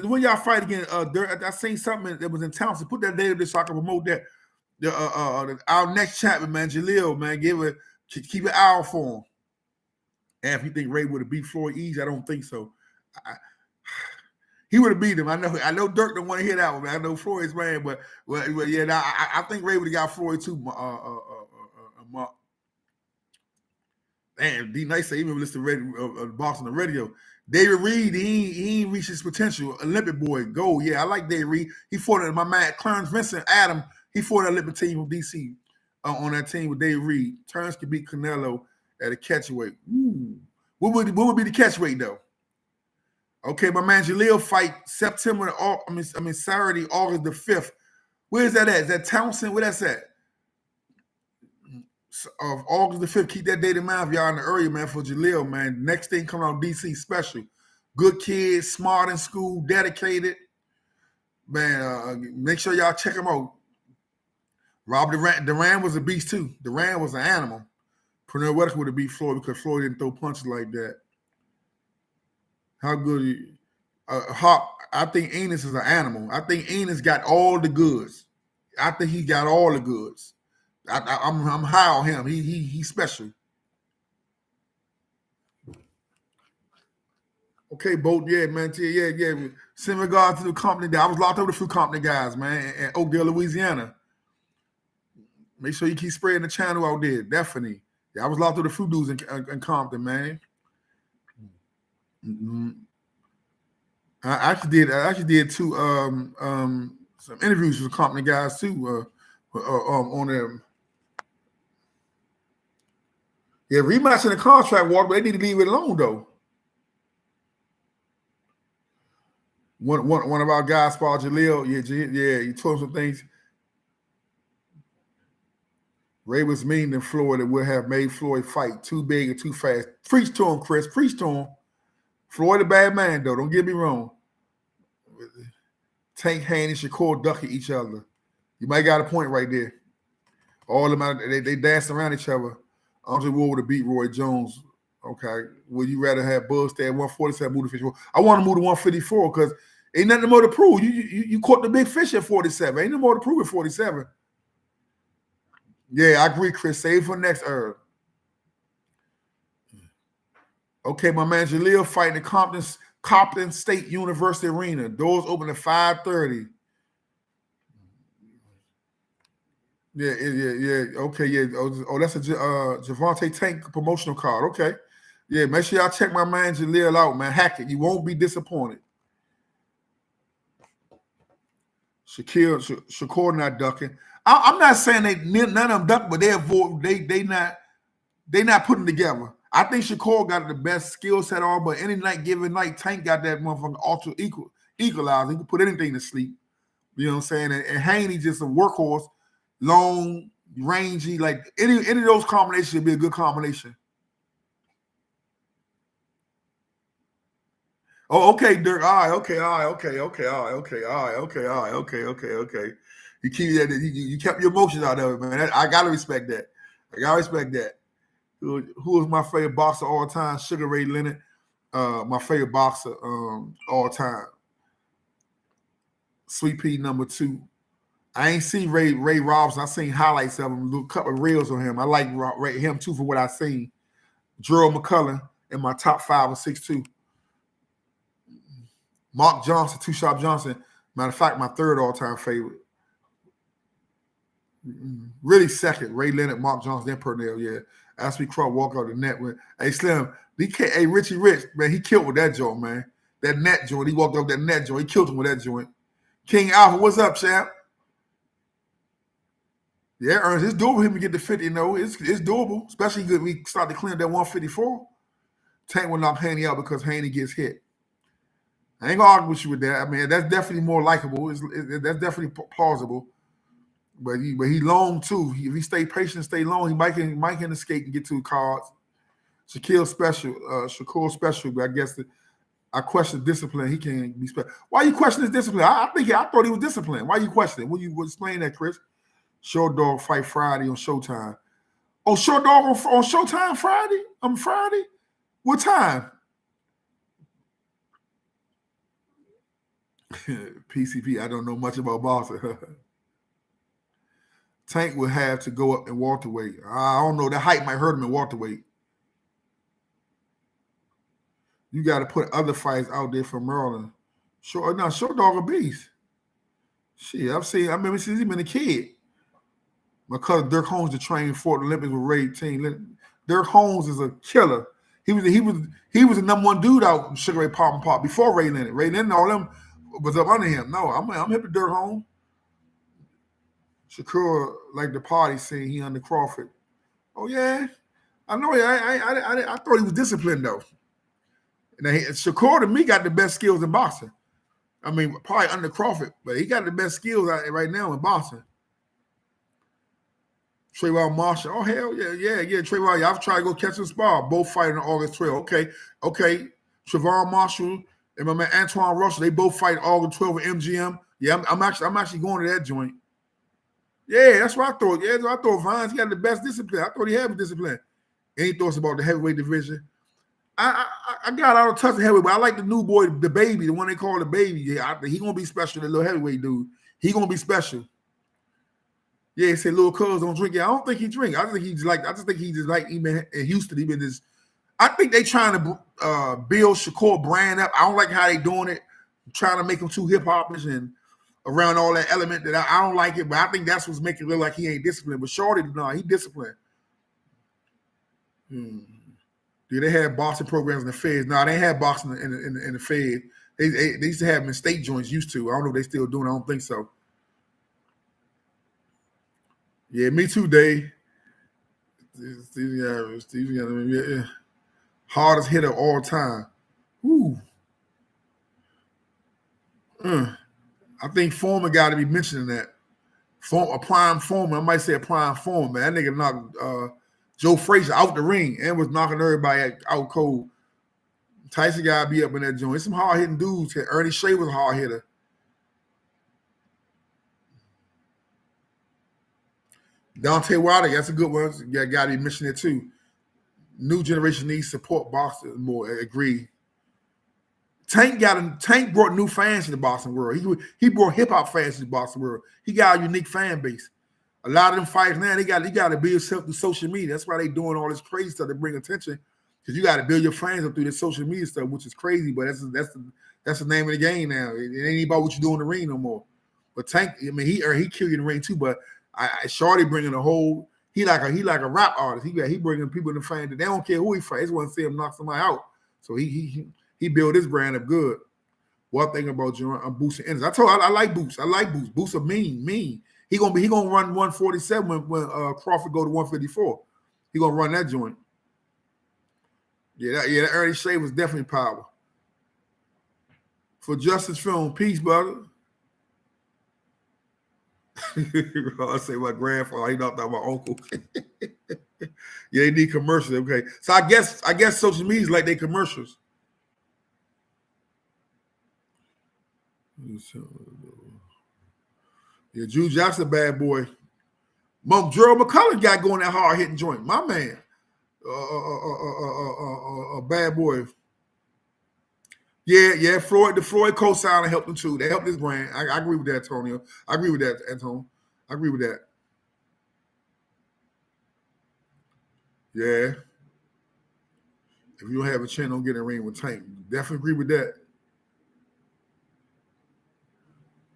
When y'all fight again, Dirk, I seen something that was in town. So put that data there so I can promote that. Our next chapter, man, Jaleel, man, keep an eye out for him. And if you think Ray would have beat Floyd easy, I don't think so. He would have beat him. I know Dirk don't want to hear that one, man. I know Floyd's man, but yeah, I think Ray would have got Floyd too. Damn, D Nice say even listen to Boston on the radio. David Reed, he ain't reached his potential. Olympic boy, go. Yeah, I like David Reed. He fought my man Clarence Vincent Adam. He fought that Olympic team from DC on that team with David Reed. Terrence could beat Canelo at a catchweight. Ooh. What would be the catchweight though? Okay, my man Jaleel fight Saturday, August the 5th. Where is that at? Is that Townsend? Where that's at? Of August the 5th. Keep that date in mind if y'all in the area, man, for Jaleel, man. Next thing coming out DC special. Good kid, smart in school, dedicated. Man, make sure y'all check him out. Rob Duran was a beast too. Duran was an animal. Pernell Whitaker would have beat Floyd because Floyd didn't throw punches like that. How good Hawk, I think Enos is an animal. I think Enos got all the goods. I think he got all the goods. I'm high on him. He's special. Okay, Boat, yeah, man. Yeah. Send regard to the company. I was locked up with a few company guys, man, in Oakdale, Louisiana. Make sure you keep spreading the channel out there. Definitely. Yeah, I was locked up with a few dudes in Compton, man. Mm-hmm. I actually did two some interviews with company guys too on them. Yeah, rematching the contract, Walter, but they need to leave it alone though. One of our guys, Paul Jaleel, he told him some things. Ray was mean than Floyd and would have made Floyd fight too big and too fast. Preach to him, Chris. Preach to him. Floyd a bad man, though. Don't get me wrong. Tank Haney and Shakur ducking each other. You might got a point right there. All of them, they dance around each other. Andre Ward would have beat Roy Jones. Okay. Would you rather have Bud stay at 147, move to 54? I want to move to 154 because ain't nothing more to prove. You caught the big fish at 47. Ain't no more to prove at 47. Yeah, I agree, Chris. Save for next Earl. Okay, my man Jaleel fighting at Compton State University Arena. Doors open at 5:30. Yeah. Okay, yeah. Oh, that's a Javante Tank promotional card. Okay. Yeah, make sure y'all check my man Jaleel out, man. Hack it. You won't be disappointed. Shakur not ducking. I'm not saying none of them duck, but they not putting together. I think Shakur got the best skill set on, but any given night, Tank got that motherfucking ultra equalizer. He can put anything to sleep. You know what I'm saying? And Haney just a workhorse, long, rangy. Like any of those combinations would be a good combination. Oh, okay, Dirk. All right, okay, all right, okay, all right, okay. You keep that. You kept your emotions out of it, man. I gotta respect that. Who was my favorite boxer all time? Sugar Ray Leonard. My favorite boxer all time. Sweet Pea #2. I ain't seen Ray Robinson. I seen highlights of him, a couple of reels on him. I like him too for what I seen. Gerald McCullough in my top 5 or 6 too. Mark Johnson, Two Shot Johnson. Matter of fact, my 3rd all-time favorite. Really second, Ray Leonard, Mark Johnson, then Purnell. Yeah, Ashley Crawford walk out the net with. Hey Slim, hey Richie Rich, man, he killed with that joint, man. That net joint, he walked up that net joint. He killed him with that joint. King Alpha, what's up, champ? Yeah, Ernst, it's doable for him to get to 50. You know, it's doable, especially good. We start to clean up that 154. Tank will knock Haney out because Haney gets hit. I ain't gonna argue with you with that. I mean, that's definitely more likable. That's definitely plausible. But he long too. If he stay patient, stay long, he might can escape and get 2 cards. Shakur special, but I guess I question discipline. He can't be special. Why you question his discipline? I thought he was disciplined. Why you question it? Will you explain that, Chris? Short Dog fight Friday on Showtime. Oh, Short Dog on Showtime Friday? Friday? What time? PCP, I don't know much about boxing. Tank would have to go up in welterweight. I don't know. That height might hurt him in welterweight. You got to put other fights out there for Maryland. Short Dog a beast. Shit, I remember since he been a kid. My cousin Dirk Holmes to train for the Olympics with Ray team. Dirk Holmes is a killer. He was the #1 dude out in Sugar Ray Pop before Ray Leonard. Ray Leonard, all them was up under him. No, I'm hip to Dirk Holmes. Shakur like the party scene. He under Crawford. Oh yeah, I know. I thought he was disciplined though. Now, Shakur to me got the best skills in boxing. I mean, probably under Crawford, but he got the best skills out right now in boxing. Trayvon Marshall. Oh, hell yeah. Trayvon, I've tried to go catch a spar. Both fighting on August 12th. Okay. Trayvon Marshall and my man Antoine Russell, they both fight August 12th at MGM. Yeah, I'm actually going to that joint. Yeah, that's what I thought. Yeah, I thought Vines, he had the best discipline. I thought he had discipline. Any thoughts about the heavyweight division? I got out of touch with heavyweight, but I like the new boy, the baby, the one they call the baby. Yeah, he gonna be special, the little heavyweight dude. He gonna be special. Yeah, he said little cuz don't drink. Yeah, I don't think he drink. I just think he's just like even in Houston, even this. I think they trying to build Shakur brand up. I don't like how they doing it, trying to make him too hip hopish and around all that element that I don't like it. But I think that's what's making it look like he ain't disciplined. But Shorty, no, he disciplined. Do they have boxing programs in the feds? No, they ain't have boxing in the feds. They used to have them in state joints. Used to. I don't know if they still doing. I don't think so. Yeah, me too, Dave. Steve, hardest hitter of all time. Ooh. I think Foreman got to be mentioning that. A prime Foreman. I might say a prime Foreman, man. That nigga knocked Joe Frazier out the ring and was knocking everybody out cold. Tyson got to be up in that joint. There's some hard-hitting dudes. Ernie Shea was a hard hitter. Dante Wilder, that's a good one. Got to be mentioning it too. New generation needs support boxing more. Agree. Tank brought new fans to the boxing world. He brought hip hop fans to the boxing world. He got a unique fan base. A lot of them fights now, they got to build yourself through social media. That's why they doing all this crazy stuff to bring attention. Because you got to build your fans up through the social media stuff, which is crazy. But that's the name of the game now. It ain't about what you do in the ring no more. But Tank, I mean, he kill you in the ring too. But Shorty bringing a whole. He like a rap artist. He bringing people in the fans that they don't care who he fights. They just want to see him knock somebody out. So he built his brand up good. One thing about Boots and Ennis. I like Boots. Boots are mean. He gonna run 147 when Crawford go to 154. He gonna run that joint. That early shade was definitely power. For Justice Film, peace, brother. I say my grandfather, he knocked out my uncle. Yeah, they need commercials. Okay, so I guess social media is like they commercials. Yeah, Drew Jackson, bad boy. Monk Gerald McCullough got going that hard hitting joint. My man, bad boy. Yeah. The Floyd co-signer helped him too. They helped his brand. I agree with that, Antonio. I agree with that, Antonio. I agree with that. Yeah. If you don't have a chin, don't get in the ring with Tank. Definitely agree with that.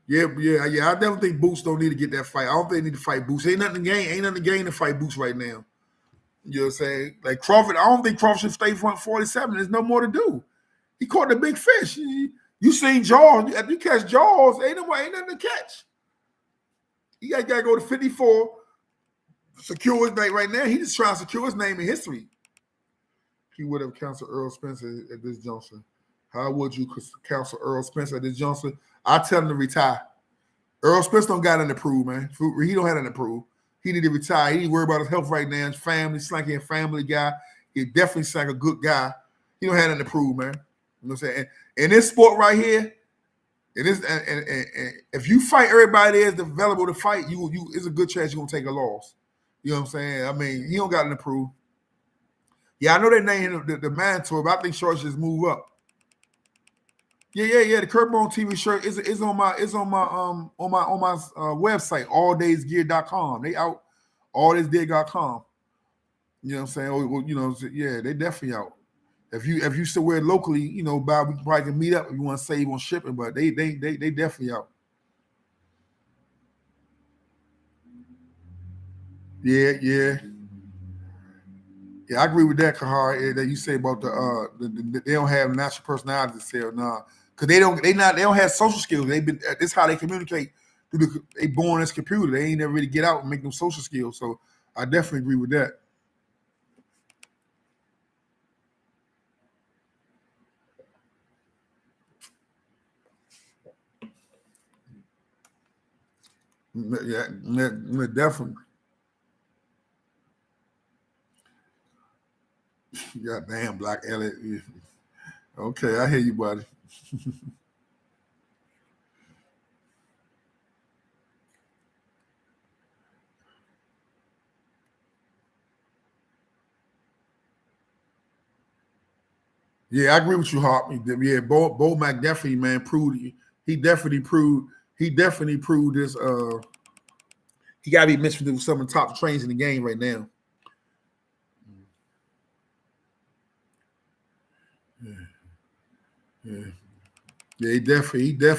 Yeah. I definitely think Boots don't need to get that fight. I don't think they need to fight Boots. Ain't nothing to gain. Ain't nothing to gain to fight Boots right now. You know what I'm saying? Like Crawford, I don't think Crawford should stay front 47. There's no more to do. He caught the big fish. You seen Jaws. If you catch Jaws, ain't nothing to catch. He got to go to 54, secure his name right now. He just trying to secure his name in history. He would have counseled Earl Spencer at this juncture. How would you counsel Earl Spencer at this juncture? I tell him to retire. Earl Spencer don't got nothing to prove, man. He don't have nothing to prove. He need to retire. He need to worry about his health right now. His family, Slanky a family guy. He definitely Slank a good guy. He don't have nothing to prove, man. You know what I'm saying? And in this sport right here, and if you fight everybody that's available to fight, you it's a good chance you're gonna take a loss. You know what I'm saying? I mean, he don't got nothing to prove. Yeah, I know they named him the Mantor, but I think Short should just move up. Yeah. The Curb on TV shirt is on my website, alldaysgear.com. They out alldaysgear.com. You know what I'm saying? Or, you know, yeah, they definitely out. If you still wear it locally, you know, Bob, we probably can meet up if you want to save on shipping, but they definitely out. Yeah. I agree with that, Kahar, that you say about the they don't have natural personality to sell, nah, because they don't have social skills. This is how they communicate. They born as computer. They ain't never really get out and make them social skills. So I definitely agree with that. Yeah, definitely. God damn, Black Elliot. Okay, I hear you, buddy. Yeah, I agree with you, Hawk. Yeah, Bo Mac definitely, man, proved he definitely proved this. He got to be mentioned with some of the top trains in the game right now. Yeah. He definitely got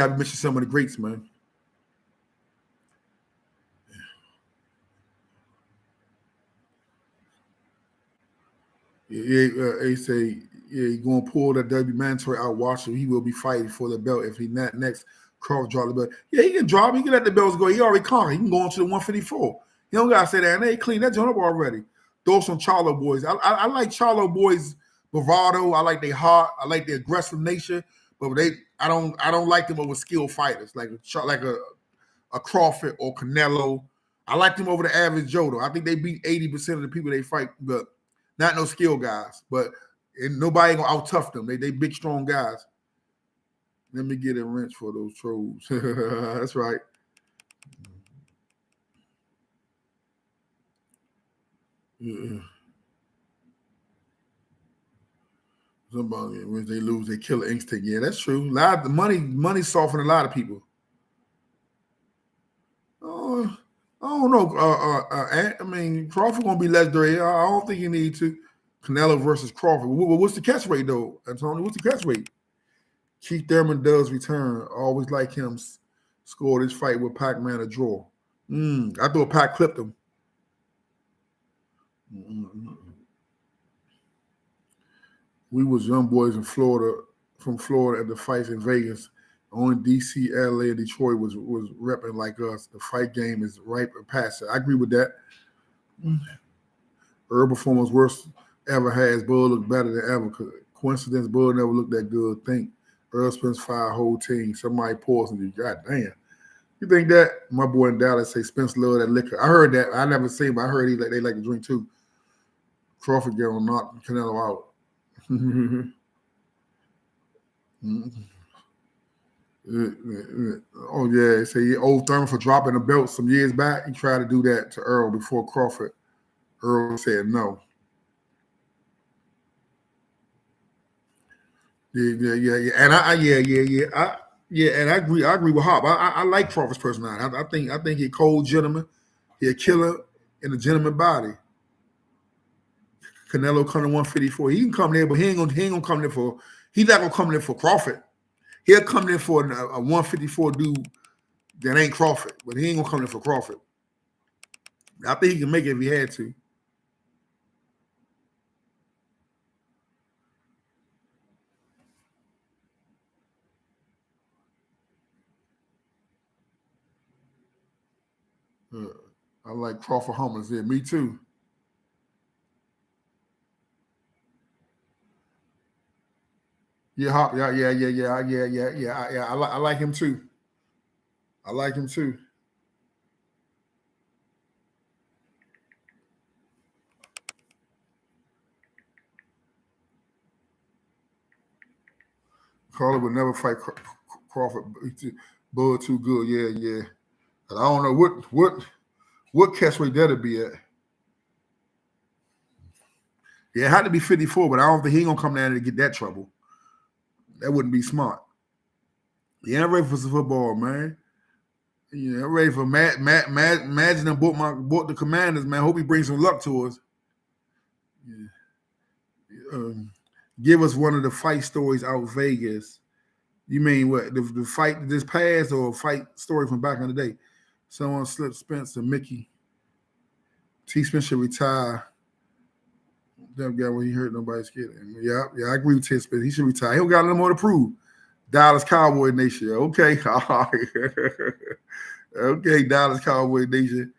to mention some of the greats, man. He say, yeah, he gonna pull that W mandatory out. Watch him. He will be fighting for the belt if he not next. Crawford drop the belt. Yeah, he can drop. He can let the belts go. He already conquered. He can go on to the 154. He don't gotta say that. And they clean that joint up already. Throw some Charlo boys. I like Charlo boys bravado. I like their heart. I like their aggressive nature. But I don't like them over skilled fighters like a Crawford or Canelo. I like them over the average Joe though. I think they beat 80% of the people they fight, but not no skill guys. But nobody gonna out tough them. They big strong guys. Let me get a wrench for those trolls. That's right. Yeah. Somebody when they lose, they kill instinct. Yeah, that's true. A lot of the money soften a lot of people. I don't know. I mean, Crawford gonna be legendary. I don't think you need to. Canelo versus Crawford. What's the catch rate though, Antonio? What's the catch rate? Keith Thurman does return. Always like him. Scored his fight with Pac-Man a draw. I thought Pac clipped him. We was young boys in Florida, from Florida at the fights in Vegas. Only DC, LA, and Detroit was repping like us. The fight game is ripe and past it. I agree with that. Herb performance worst ever has. Bud looked better than ever. Coincidence, Bud never looked that good. Think Earl Spence fired whole team. Somebody poisoned you. God damn. You think that? My boy in Dallas say Spence love that liquor. I heard that. I never seen, but I heard they like to drink too. Crawford get on knock Canelo out. Oh yeah, say old Thurman for dropping the belt some years back. He tried to do that to Earl before Crawford. Earl said no. Yeah. And and I agree with Hop. I like Crawford's personality. I think he's a cold gentleman. He's a killer in a gentleman body. Canelo come to 154. He can come there, but he ain't gonna come there for. He's not gonna come there for Crawford. He'll come there for a 154 dude that ain't Crawford, but he ain't gonna come there for Crawford. I think he can make it if he had to. I like Crawford Hummers there. Me too. Yeah, Hop. Yeah. I like him too. I like him too. Carly would never fight Crawford. Bud too good. Yeah. But I don't know what catch weight that'll be at. Yeah, it had to be 54, but I don't think he ain't gonna come down to get that trouble. That wouldn't be smart. Yeah, I'm ready for some football, man. Yeah, I'm ready for Imagine bought the Commanders, man. Hope he brings some luck to us. Yeah. Give us one of the fight stories out of Vegas. You mean what? The fight that just passed or a fight story from back in the day? Someone slipped Spence and Mickey. T. Spence should retire. That guy when he hurt nobody's kid. Yeah, I agree with T. Spence. He should retire. He don't got nothing more to prove. Dallas Cowboy Nation. Okay. Okay, Dallas Cowboy Nation.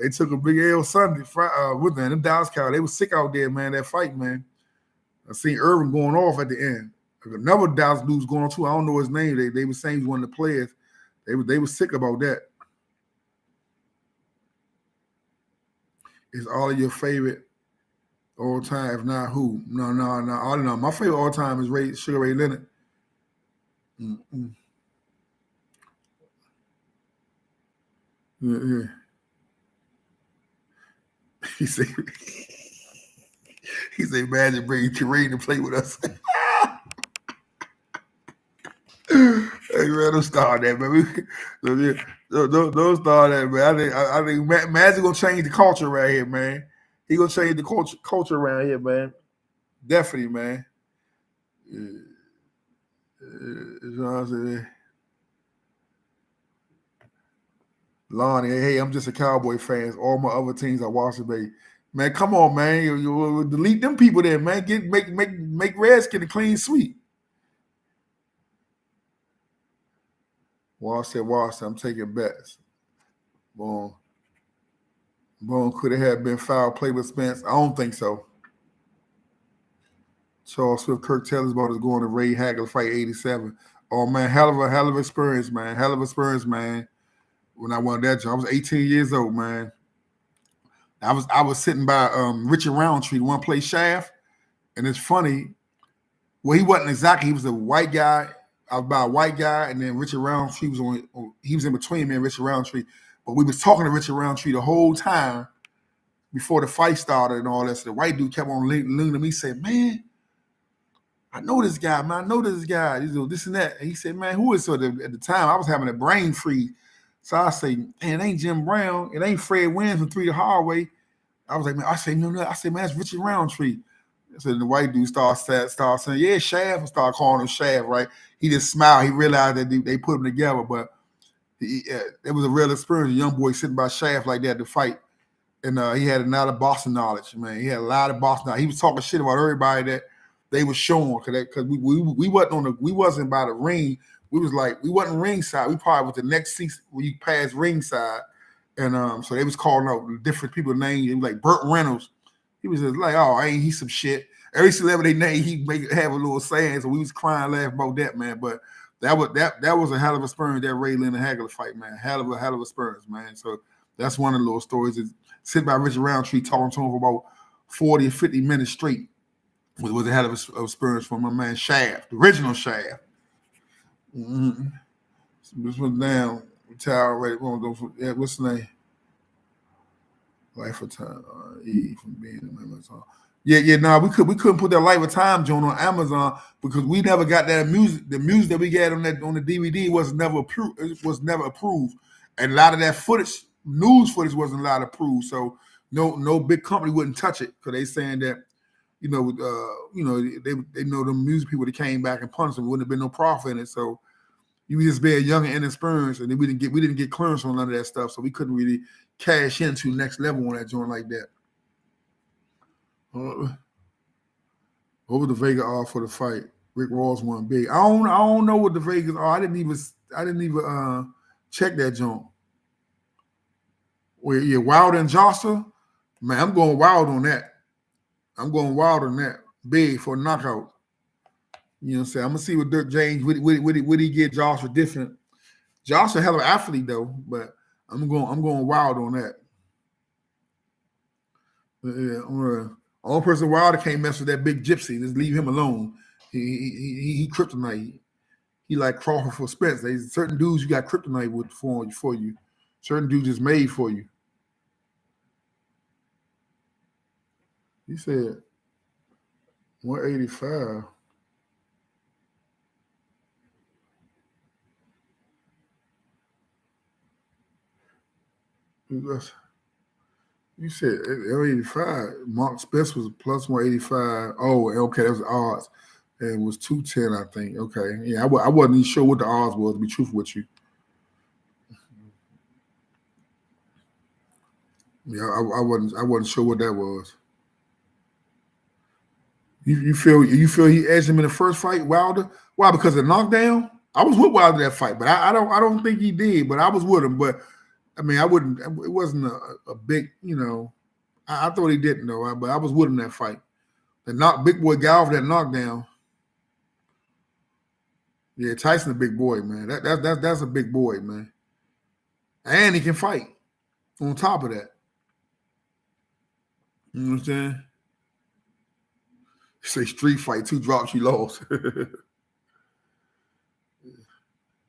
They took a big L Sunday with them. Them Dallas Cowboys, they was sick out there, man, that fight, man. I seen Irvin going off at the end. Another Dallas dude's going on too. I don't know his name. They were saying he's one of the players. They were sick about that. Is all of your favorite all time? If not, who? No. I don't know. My favorite all time is Sugar Ray Leonard. Yeah. He said, imagine bringing Kareem to play with us. Hey man, don't start that, man. Don't start that, man. I think Magic gonna change the culture around here, man. He gonna change the culture around here, man. Definitely, man. You know what I'm saying? Lonnie, hey, I'm just a Cowboy fan. All my other teams are Washington Bay. Man, come on, man. You delete them people there, man. Make Redskin a clean sweep. Washington, I'm taking bets. Boom. Could it have been foul play with Spence? I don't think so. Charles Swift, Kirk Taylor's about to go on to Ray Hagler fight 87. Oh man, hell of experience, man. Hell of experience, man. When I won that job, I was 18 years old, man. I was sitting by Richard Roundtree, the one play Shaft, and it's funny. Well, he wasn't exactly. He was a white guy. I was by a white guy, and then Richard Roundtree was he was in between me and Richard Roundtree. But we was talking to Richard Roundtree the whole time before the fight started and all that. So the white dude kept on leaning to me, said, "Man, I know this guy, man. I know this guy. This and that." And he said, "Man, who is so?" At the time, I was having a brain freeze. So I say, "Man, it ain't Jim Brown. It ain't Fred Wynn from 3 the Hard Way." I was like, "Man," I say, "No." I said, "Man, that's Richard Roundtree." So the white dude started saying, "Yeah, Shaft," and started calling him Shaft, right? He just smiled. He realized that they put him together, but it was a real experience. A young boy sitting by Shaft like that to fight. And he had a lot of boxing knowledge, man. He had a lot of boxing knowledge. He was talking shit about everybody that they were showing because we wasn't by the ring. We wasn't ringside. We probably was the next seat when you passed ringside. And so they was calling out different people's names. It was like Burt Reynolds. He was just like, "Oh, ain't he some shit?" Every celebrity name he have a little saying. So we was crying, laughing about that, man. But that was a hell of a experience, that Ray Leonard Hagler fight, man. Hell of a experience, man. So that's one of the little stories. Is sit by Richard Roundtree talking to him for about 40 or 50 minutes straight. Was a hell of a experience for my man Shaft, the original Shaft. Mm-hmm. This one down, retired already. What's the name? Life of Time. E from being on Amazon. Yeah. We couldn't put that Life of Time joint on Amazon because we never got that music. The music that we got on the DVD was never approved. It was never approved, and a lot of that footage, news footage, wasn't allowed approved. So no big company wouldn't touch it because they saying that they know the music people that came back and punched them wouldn't have been no profit in it. So you were just being young and inexperienced, and then we didn't get clearance on none of that stuff, so we couldn't really cash into next level on that joint like that. What was the Vegas are for the fight? Rick Ross won big. I don't know what the Vegas are. I didn't even check that joint. Well, yeah, Wilder and Joshua. Man, I'm going wild on that. Big for a knockout. You know what I'm saying? I'm gonna see what Dirk James would he get Joshua different. Joshua a hell of an athlete though, but I'm going wild on that. Yeah, only person Wilder can't mess with that big gypsy. Just leave him alone. He kryptonite. He like Crawford for Spence. There's certain dudes you got kryptonite with for you. Certain dudes is made for you. He said 185. You said 185. Mark Spence was plus 185. Oh, okay, that was the odds. And it was 210, I think. Okay. Yeah, I wasn't even sure what the odds was, to be truthful with you. Yeah, I wasn't sure what that was. You feel he edged him in the first fight, Wilder? Why? Because of the knockdown? I was with Wilder that fight, but I don't think he did. But I was with him. But I mean, I wouldn't. It wasn't a big, I thought he didn't though. But I was with him that fight. The big boy guy off that knockdown. Yeah, Tyson a big boy, man. That's a big boy, man. And he can fight. On top of that, you know what I'm saying? Say street fight, 2 drops, you lost.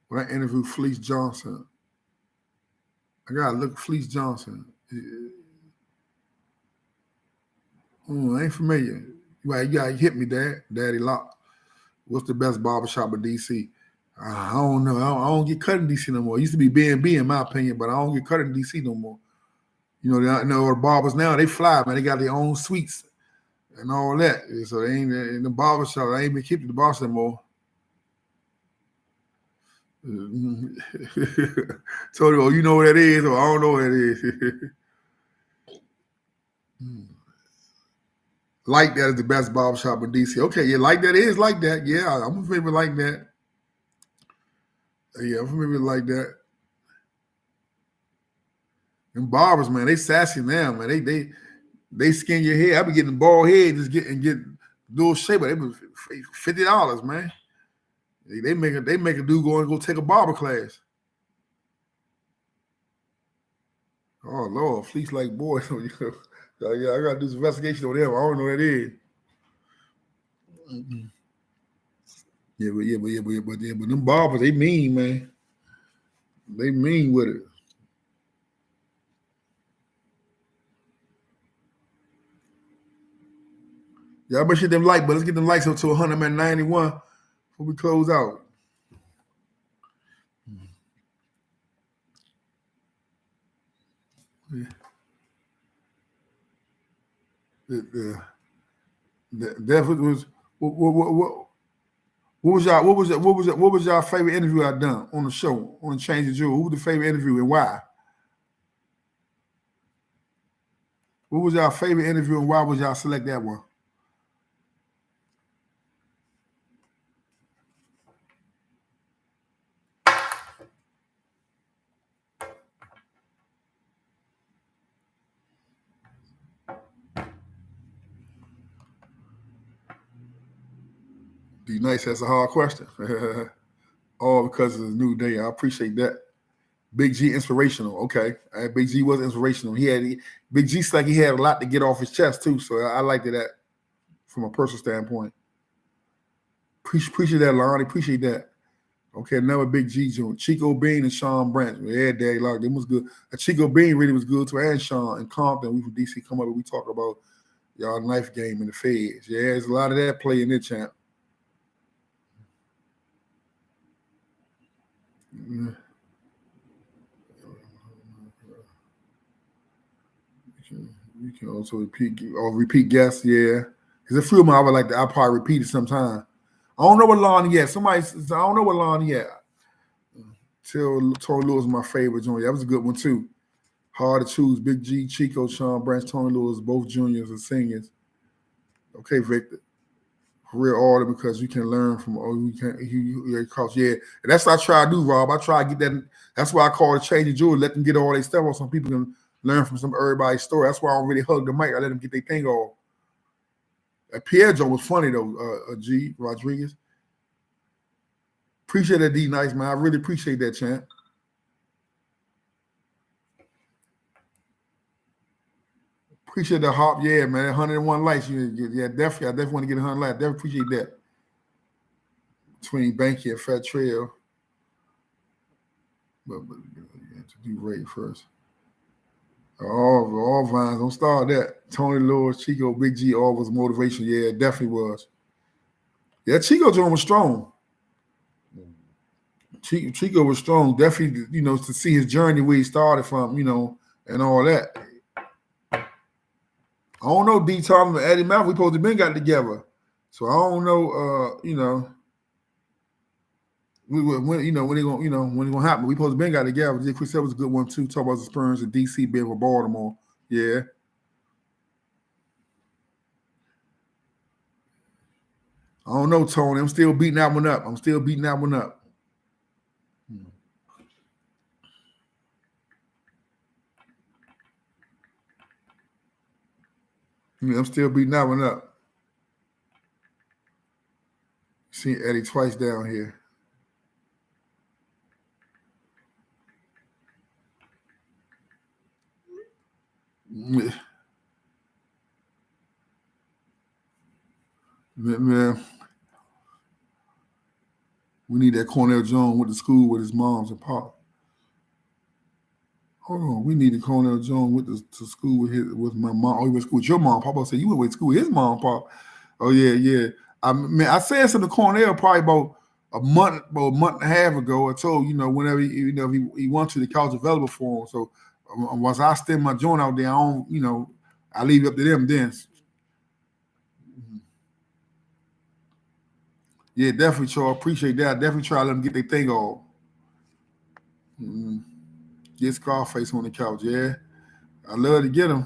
When I interviewed Fleece Johnson, I gotta look Fleece Johnson. I ain't familiar. You gotta hit me, Daddy Lock. What's the best barbershop in DC? I don't know. I don't get cut in DC no more. It used to be B&B in my opinion, but I don't get cut in DC no more. The barbers now, they fly, man. They got their own suites and all that. So they ain't in the barbershop. I ain't been keeping the boss anymore. Told you, you know what that is, or I don't know what that is. Like that is the best barbershop in DC. Okay, yeah, like that is like that. Yeah, I'm familiar like that. Yeah, I'm familiar like that. And barbers, man, they sassy now, man. They skin your hair. I be getting bald head, just get dual shape, but they be $50, man. They make a dude go take a barber class. Oh Lord, Fleece like boy. Yeah, I gotta do some investigation on them. I don't know what that is. But them barbers, they mean, man. They mean with it. Y'all better hit them like, but let's get them likes up to 191 before we close out. That was what was y'all favorite interview I done on the show on Change the Jewel? Who was the favorite interview and why? What was y'all favorite interview and why would y'all select that one? Be nice. That's a hard question. All because of the new day. I appreciate that. Big G inspirational. Okay. Big G was inspirational. Big G like he had a lot to get off his chest too. So I liked that from a personal standpoint. Appreciate that, Lonnie. Appreciate that. Okay, another Big G joint. Chico Bean and Sean Branch. Yeah, Daddy Lock. Them was good. Chico Bean really was good too. And Sean and Compton. We from DC come up and we talk about y'all knife game and the feds. Yeah, there's a lot of that play in this champ. You can also repeat guests, yeah. Because a few of them I'll probably repeat it sometime. I don't know what Lonnie yet. I don't know what Lonnie yet. Till Tony Lewis was my favorite joint. That was a good one too. Hard to choose. Big G, Chico, Sean Branch, Tony Lewis, both juniors and seniors. Okay, Victor. Real order because you can learn from coach. Yeah, and that's what I try to do, Rob. I try to get that. That's why I call it changing jewelry. Let them get all their stuff off. Some people can learn from everybody's story. That's why I don't really hug the mic. I let them get their thing off. Pierre Joe was funny though. G Rodriguez. Appreciate that, D Nice man. I really appreciate that, champ. Appreciate the hop, yeah, man. 101 likes, yeah, definitely. I definitely want to get 100 likes. Definitely appreciate that. Between Banky and Fat Trail, but you have to do rate first. All vines, don't start that. Tony Lewis, Chico, Big G, all was motivation. Yeah, it definitely was. Yeah, Chico joint was strong. Chico was strong, definitely. To see his journey where he started from, and all that. I don't know, D. Thomas and Eddie Mouth. We supposed to been got together, so I don't know. When they gonna happen. We supposed to been got together. Jay Chris was a good one too. Talk about the Spurs and DC being for Baltimore. Yeah. I don't know, Tony. I'm still beating that one up. Yeah, I'm still beating that one up. Seen Eddie twice down here. Man, we need that Cornell Jones went to school with his moms and pop. Hold on, we need Cornell Jones went to school with my mom. Oh, he went to school with your mom. Papa said you went to school with his mom, Pop. Oh yeah. I said something to Cornell probably about a month and a half ago. I told whenever he wants to, the college available for him. So once I send my joint out there, I don't I leave it up to them then. Yeah, definitely, Charles. Appreciate that. Definitely try to let them get their thing off. Get Scarface on the couch, yeah. I love to get him.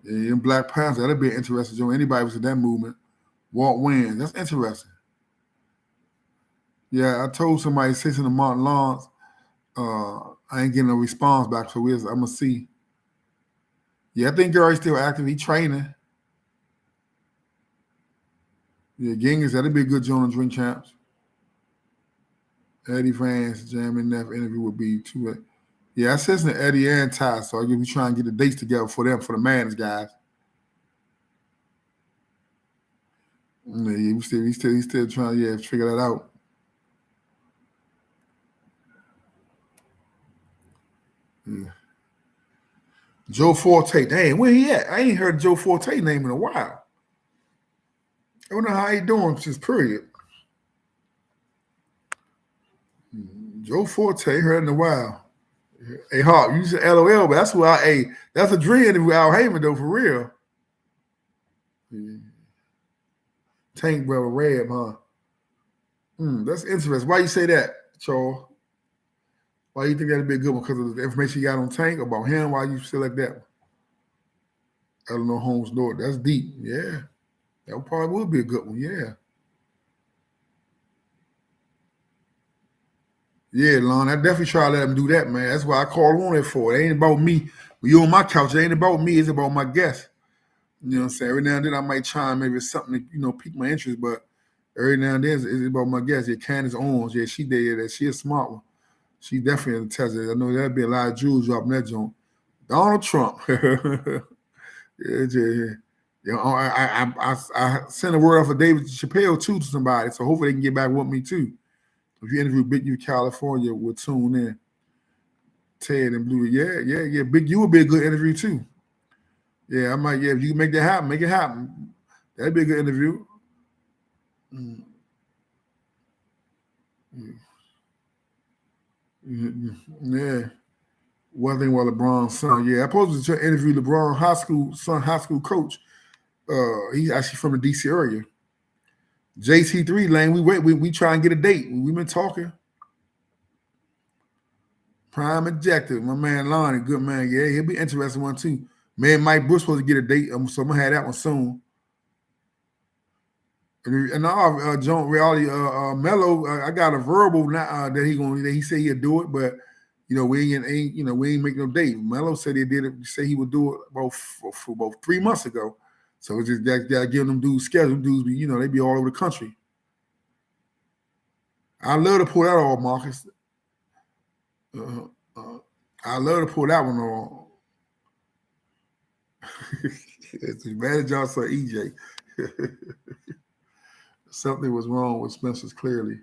Yeah, in Black Panther, that'd be interesting. Joe, anybody was in that movement. Walt wins. That's interesting. Yeah, I told somebody sitting in Martin Lawrence. I ain't getting a response back, so I'm gonna see. Yeah, I think Gary's still active. He training. Yeah, Genghis, that'd be a good joint on Drink Champs. Eddie Vance, jamming that interview would be too. Yeah, I said to Eddie and Ty, so I be trying to get the dates together for them, for the Madness guys. Yeah, he's still trying to figure that out. Yeah. Joe Forte, dang, where he at? I ain't heard Joe Forte name in a while. I don't know how he doing since period. Joe Forte, heard in a while. Hey, Hawk, you said LOL, but that's a dream interview with Al Heyman though, for real. Yeah. Tank Brother Reb, huh? That's interesting. Why you say that, Charles? Why you think that'd be a good one? Because of the information you got on Tank about him? Why you select that one? Eleanor Holmes North. That's deep. Yeah. That probably would be a good one. Yeah. Yeah, Lon. I definitely try to let them do that, man. That's why I call on it for. It ain't about me. When you're on my couch, it ain't about me. It's about my guest. You know what I'm saying? Every now and then I might chime maybe something to, pique my interest, but Every now and then, it's about my guess. Yeah, Candace Owens. Yeah, she did that. She a smart one. She definitely tested. I know there'd be a lot of jewels dropping that joint. Donald Trump. Yeah, I sent a word off for David Chappelle too to somebody, so hopefully they can get back with me too. If you interview Big U California, we'll tune in. Ted and Blue, yeah. Big U would be a good interview too. Yeah, I might. Yeah, if you can make that happen, make it happen. That'd be a good interview. Yeah. One thing about LeBron's son. Yeah, I supposed to interview LeBron high school coach. He's actually from the DC area. JT3 Lane, we try and get a date. We've been talking. Prime objective, my man Lonnie, good man. Yeah, he'll be interesting one too. Man, Mike Bush supposed to get a date, so I'm gonna have that one soon. And John Reality, Mello, I got a verbal now that he said he'll do it, but we ain't make no date. Mello said he did it. Say he would do it about 3 months ago. So it's just gotta give them dudes schedule. Dudes be they be all over the country. I love to pull that off, Marcus. I love to pull that one off. It's bad y'all saw EJ. Something was wrong with Spencer's clearly.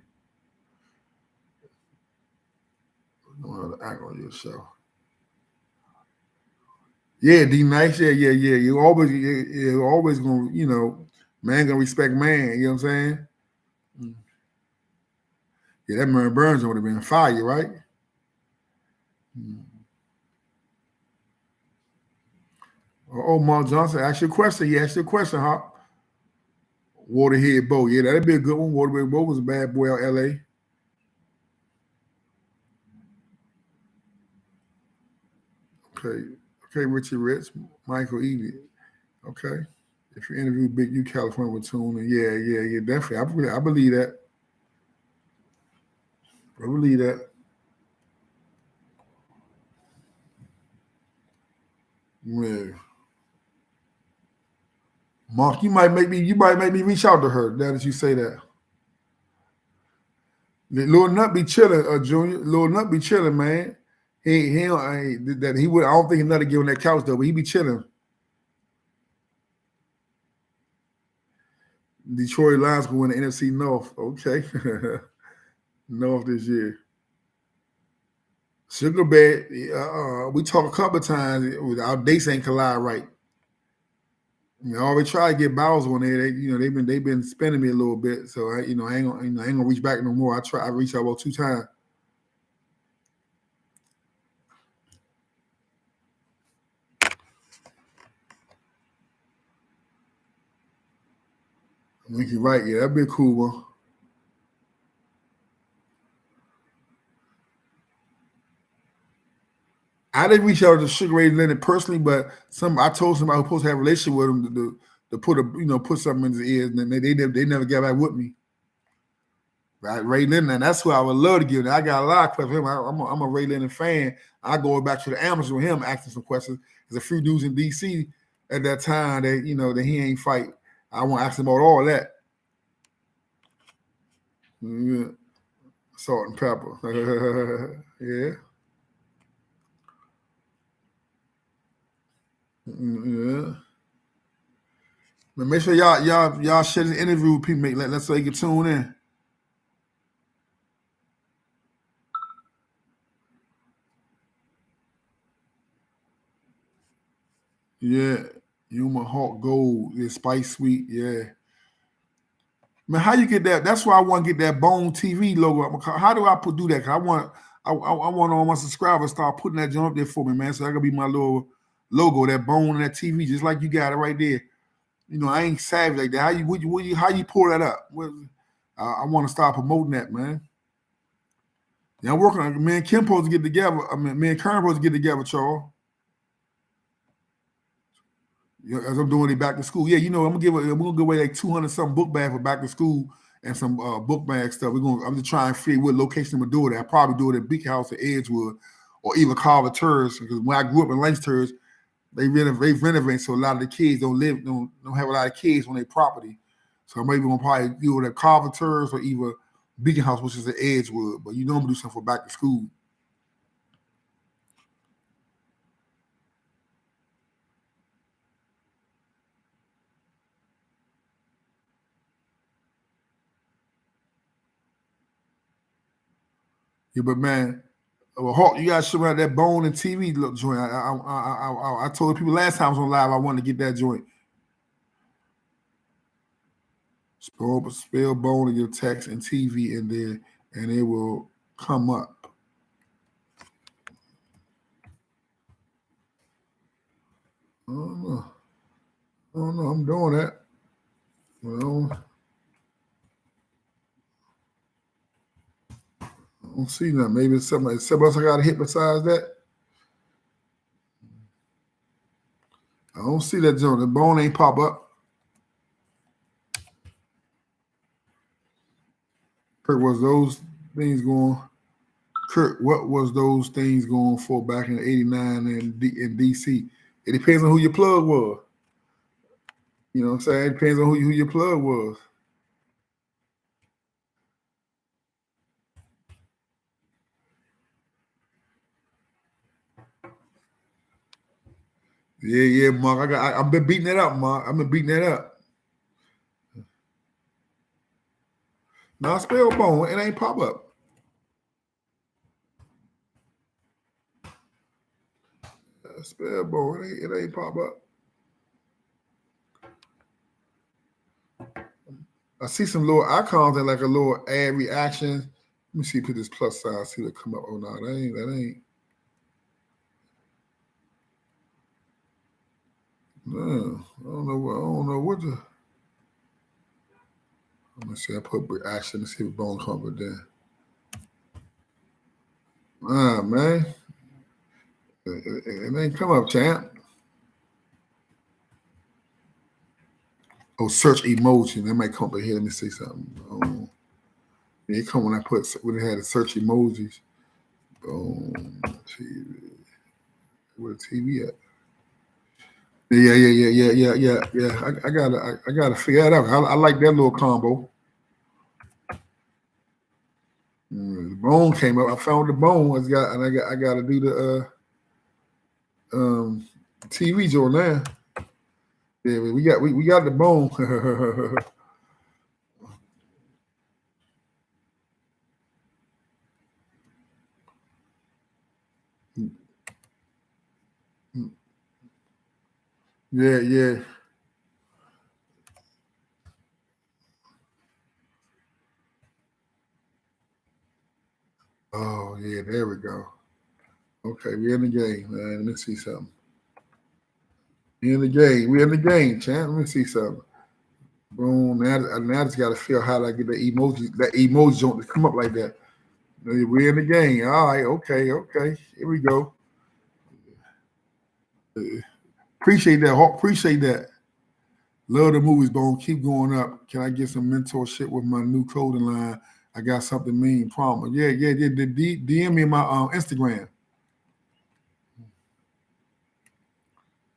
I don't know how to act on your show. Yeah, D Nice. Yeah. You always gonna, man gonna respect man. You know what I'm saying? Yeah, that Mary Burns would have been fire, right? Oh, Mark Johnson, ask your question. He asked your question, huh? Waterhead Bo. Yeah, that'd be a good one. Waterhead Bo was a bad boy out LA. Okay, Richie Rich, Michael Evie. Okay. If you interview Big U California with Tune, yeah, definitely. I believe that. I believe that. Yeah. Mark, you might make me reach out to her now that you say that. Lil Nut be chilling, Junior. Lil Nut be chilling, man. He would. I don't think he's not to get on that couch though, but he be chilling. Detroit Lions going to NFC North. Okay, North this year. Sugar Bed. We talked a couple of times. Our dates ain't collide right. I always try to get Bowser on there. They've been spending me a little bit, so I ain't gonna reach back no more. I reached out about 2 times. I think you're right. Yeah, that'd be a cool one. I didn't reach out to Sugar Ray Leonard personally, but I told somebody who's supposed to have a relationship with him to put something in his ears, and they never got back with me. Right, Ray Leonard, and that's who I would love to give. I got a lot of questions. I'm a Ray Leonard fan. I go back to the Amazon with him asking some questions. There's a few dudes in DC at that time that he ain't fight. I want to ask him about all that. Yeah. Salt and pepper. Yeah. Yeah. But make sure y'all share the interview with people. Let's so you can tune in. Yeah. Yuma Hawk Gold. Yeah, Spice Sweet. Yeah. Man, how you get that? That's why I want to get that Bone TV logo. How do I do that? Cause I want all my subscribers to start putting that joint up there for me, man. So that gonna be my little logo, that bone and that TV, just like you got it right there. I ain't savvy like that. How you pull that up? I want to start promoting that, man. Yeah, I'm working on it. Me and Kim supposed to get together. Me and Karen supposed to get together, Charles. As I'm doing it back to school. Yeah, I'm gonna give away like 200 something book bags for back to school and some book bag stuff. I'm just trying to figure what location I'm gonna do it at. I probably do it at Big House at Edgewood or even Carver Terrace, because when I grew up in Lynch Terrace, they renovate, so a lot of the kids don't have a lot of kids on their property. So I'm maybe gonna probably deal with Carpenters or either Beacon House, which is the Edgewood. But you know I'm gonna do something for back to school. Yeah, but man, well, Hawk, you gotta show out that bone and TV look joint. I told people last time I was on live I wanted to get that joint. Spell bone in your text and TV, and it will come up. I don't know. I'm doing that. Well, I don't see nothing. Maybe it's something else I got to hit besides that. I don't see that joint. The bone ain't pop up. Kurt, was those things going? Kurt, what was those things going for back in '89 in DC? It depends on who your plug was. You know what I'm saying? It depends on who your plug was. Yeah, Mark. I've been beating that up, Mark. I've been beating that up. Now spell bone, it ain't pop up. Spell bone, it ain't pop up. I see some little icons and like a little ad reaction. Let me see, put this plus sign, see what come up. Oh no, that ain't. No, I don't know what the. Let me see. I put reaction. Let's see what bone comes with there. Ah, man, it ain't come up, champ. Oh, search emoji. That might come up here. Let me see something. Oh, yeah, it come when I put when it had the search emojis. Boom. TV. Where the TV at? Yeah. I gotta figure that out. I like that little combo. The bone came up. I found the bone. I got to do the TV joint now. Yeah, we got the bone. Yeah. Oh yeah, there we go. Okay, we in the game, man. Let me see something. We in the game, champ. Let me see something. Boom. Now I just gotta feel how I get the emoji joint to come up like that. We're in the game. All right, okay. Here we go. Appreciate that, Hawk. Appreciate that. Love the movies, Bone. Keep going up. Can I get some mentorship with my new clothing line? I got something mean, promise. Yeah. DM me my Instagram.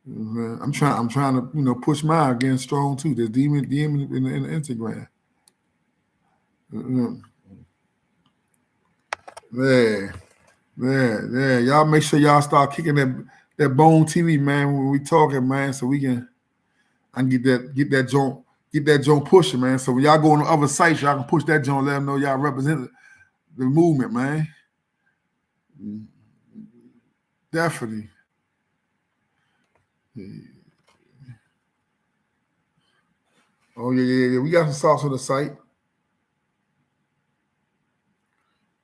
I'm trying to push mine again strong too. Just DM me in the Instagram. Yeah. Y'all make sure y'all start kicking that Bone TV, man, when we talking, man, so we can get that joint pushing, man. So when y'all go on the other sites, y'all can push that joint, let them know y'all represent the movement, man. Definitely. Oh yeah. We got some sauce on the site.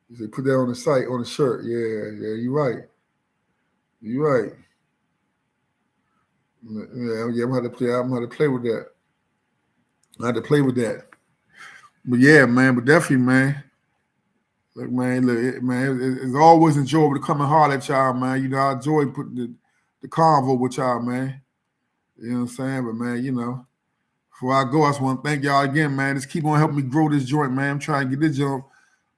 You say put that on the site, on the shirt. Yeah, you're right. Yeah, I'm gonna have to play with that. I had to play with that. But yeah, man, but definitely, man. Look, it's always enjoyable to come and holler at y'all, man. You know, I enjoy putting the convo with y'all, man. You know what I'm saying? But man, before I go, I just want to thank y'all again, man. Just keep on helping me grow this joint, man. I'm trying to get this joint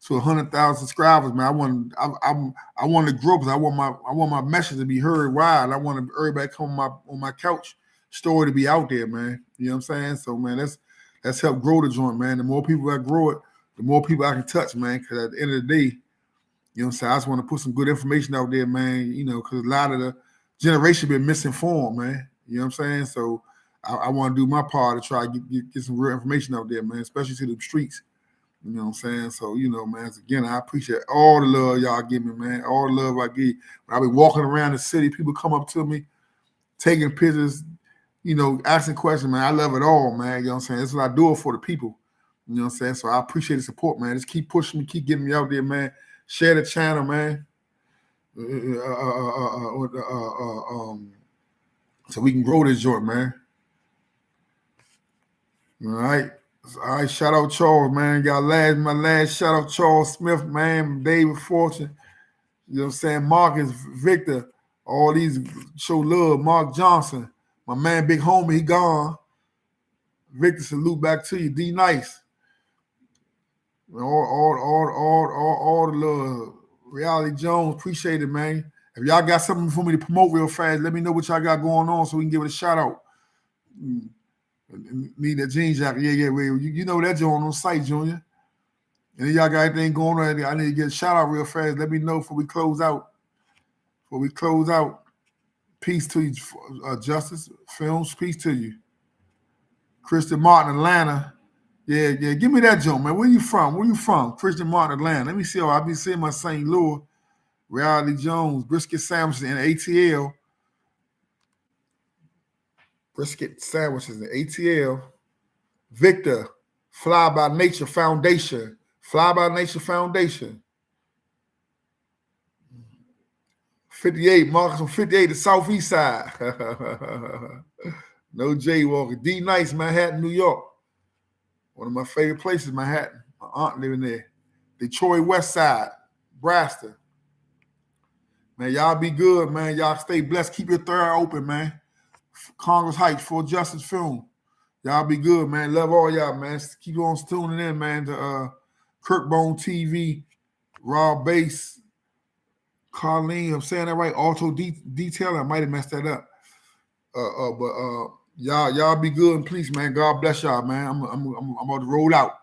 to 100,000 subscribers, man. I want to grow because I want my message to be heard wide. I want everybody come on my couch story to be out there, man. You know what I'm saying? So man, let's That's helped grow the joint, man. The more people I grow it, the more people I can touch, man. Because at the end of the day, you know what I'm saying, I just want to put some good information out there, man, you know, because a lot of the generation been misinformed, man. You know what I'm saying? So I want to do my part to try to get some real information out there, man, especially to the streets. You know what I'm saying? So, you know, man, again, I appreciate all the love y'all give me, man. All the love I give. When I be walking around the city, people come up to me, taking pictures, you know, asking questions, man. I love it all, man. You know what I'm saying? That's what I do it for the people. You know what I'm saying? So I appreciate the support, man. Just keep pushing me, keep getting me out there, man. Share the channel, man. So we can grow this joint, man. All right. All right, shout out Charles, man. Got my last shout out Charles Smith, man, David Fortune. You know what I'm saying? Marcus, Victor, all these show love. Mark Johnson, my man, big homie, he gone. Victor, salute back to you. D Nice. All the love. Reality Jones, appreciate it, man. If y'all got something for me to promote real fast, let me know what y'all got going on so we can give it a shout out. Need that jean jacket. Yeah. You know that joint on site, Junior. And if y'all got anything going on, I need to get a shout out real fast. Let me know before we close out. Peace to you, Justice Films. Peace to you. Christian Martin, Atlanta. Yeah. Give me that joint, man. Where you from? Christian Martin, Atlanta. Let me see. I'll be seeing my St. Louis. Reality Jones, brisket sandwiches in ATL. Brisket sandwiches in ATL. Victor, Fly by Nature Foundation. 58, Marcus from 58, the southeast side. No jaywalking. D Nice, Manhattan, New York. One of my favorite places, Manhattan. My aunt living there. Detroit West Side, Braston. Man, y'all be good, man. Y'all stay blessed. Keep your third eye open, man. Congress Heights, for Justice Film. Y'all be good, man. Love all y'all, man. Keep on tuning in, man, to Kirkbone TV, Raw Base, Carlene. I'm saying that right. Auto Detail. I might have messed that up. But y'all be good and please, man. God bless y'all, man. I'm about to roll out.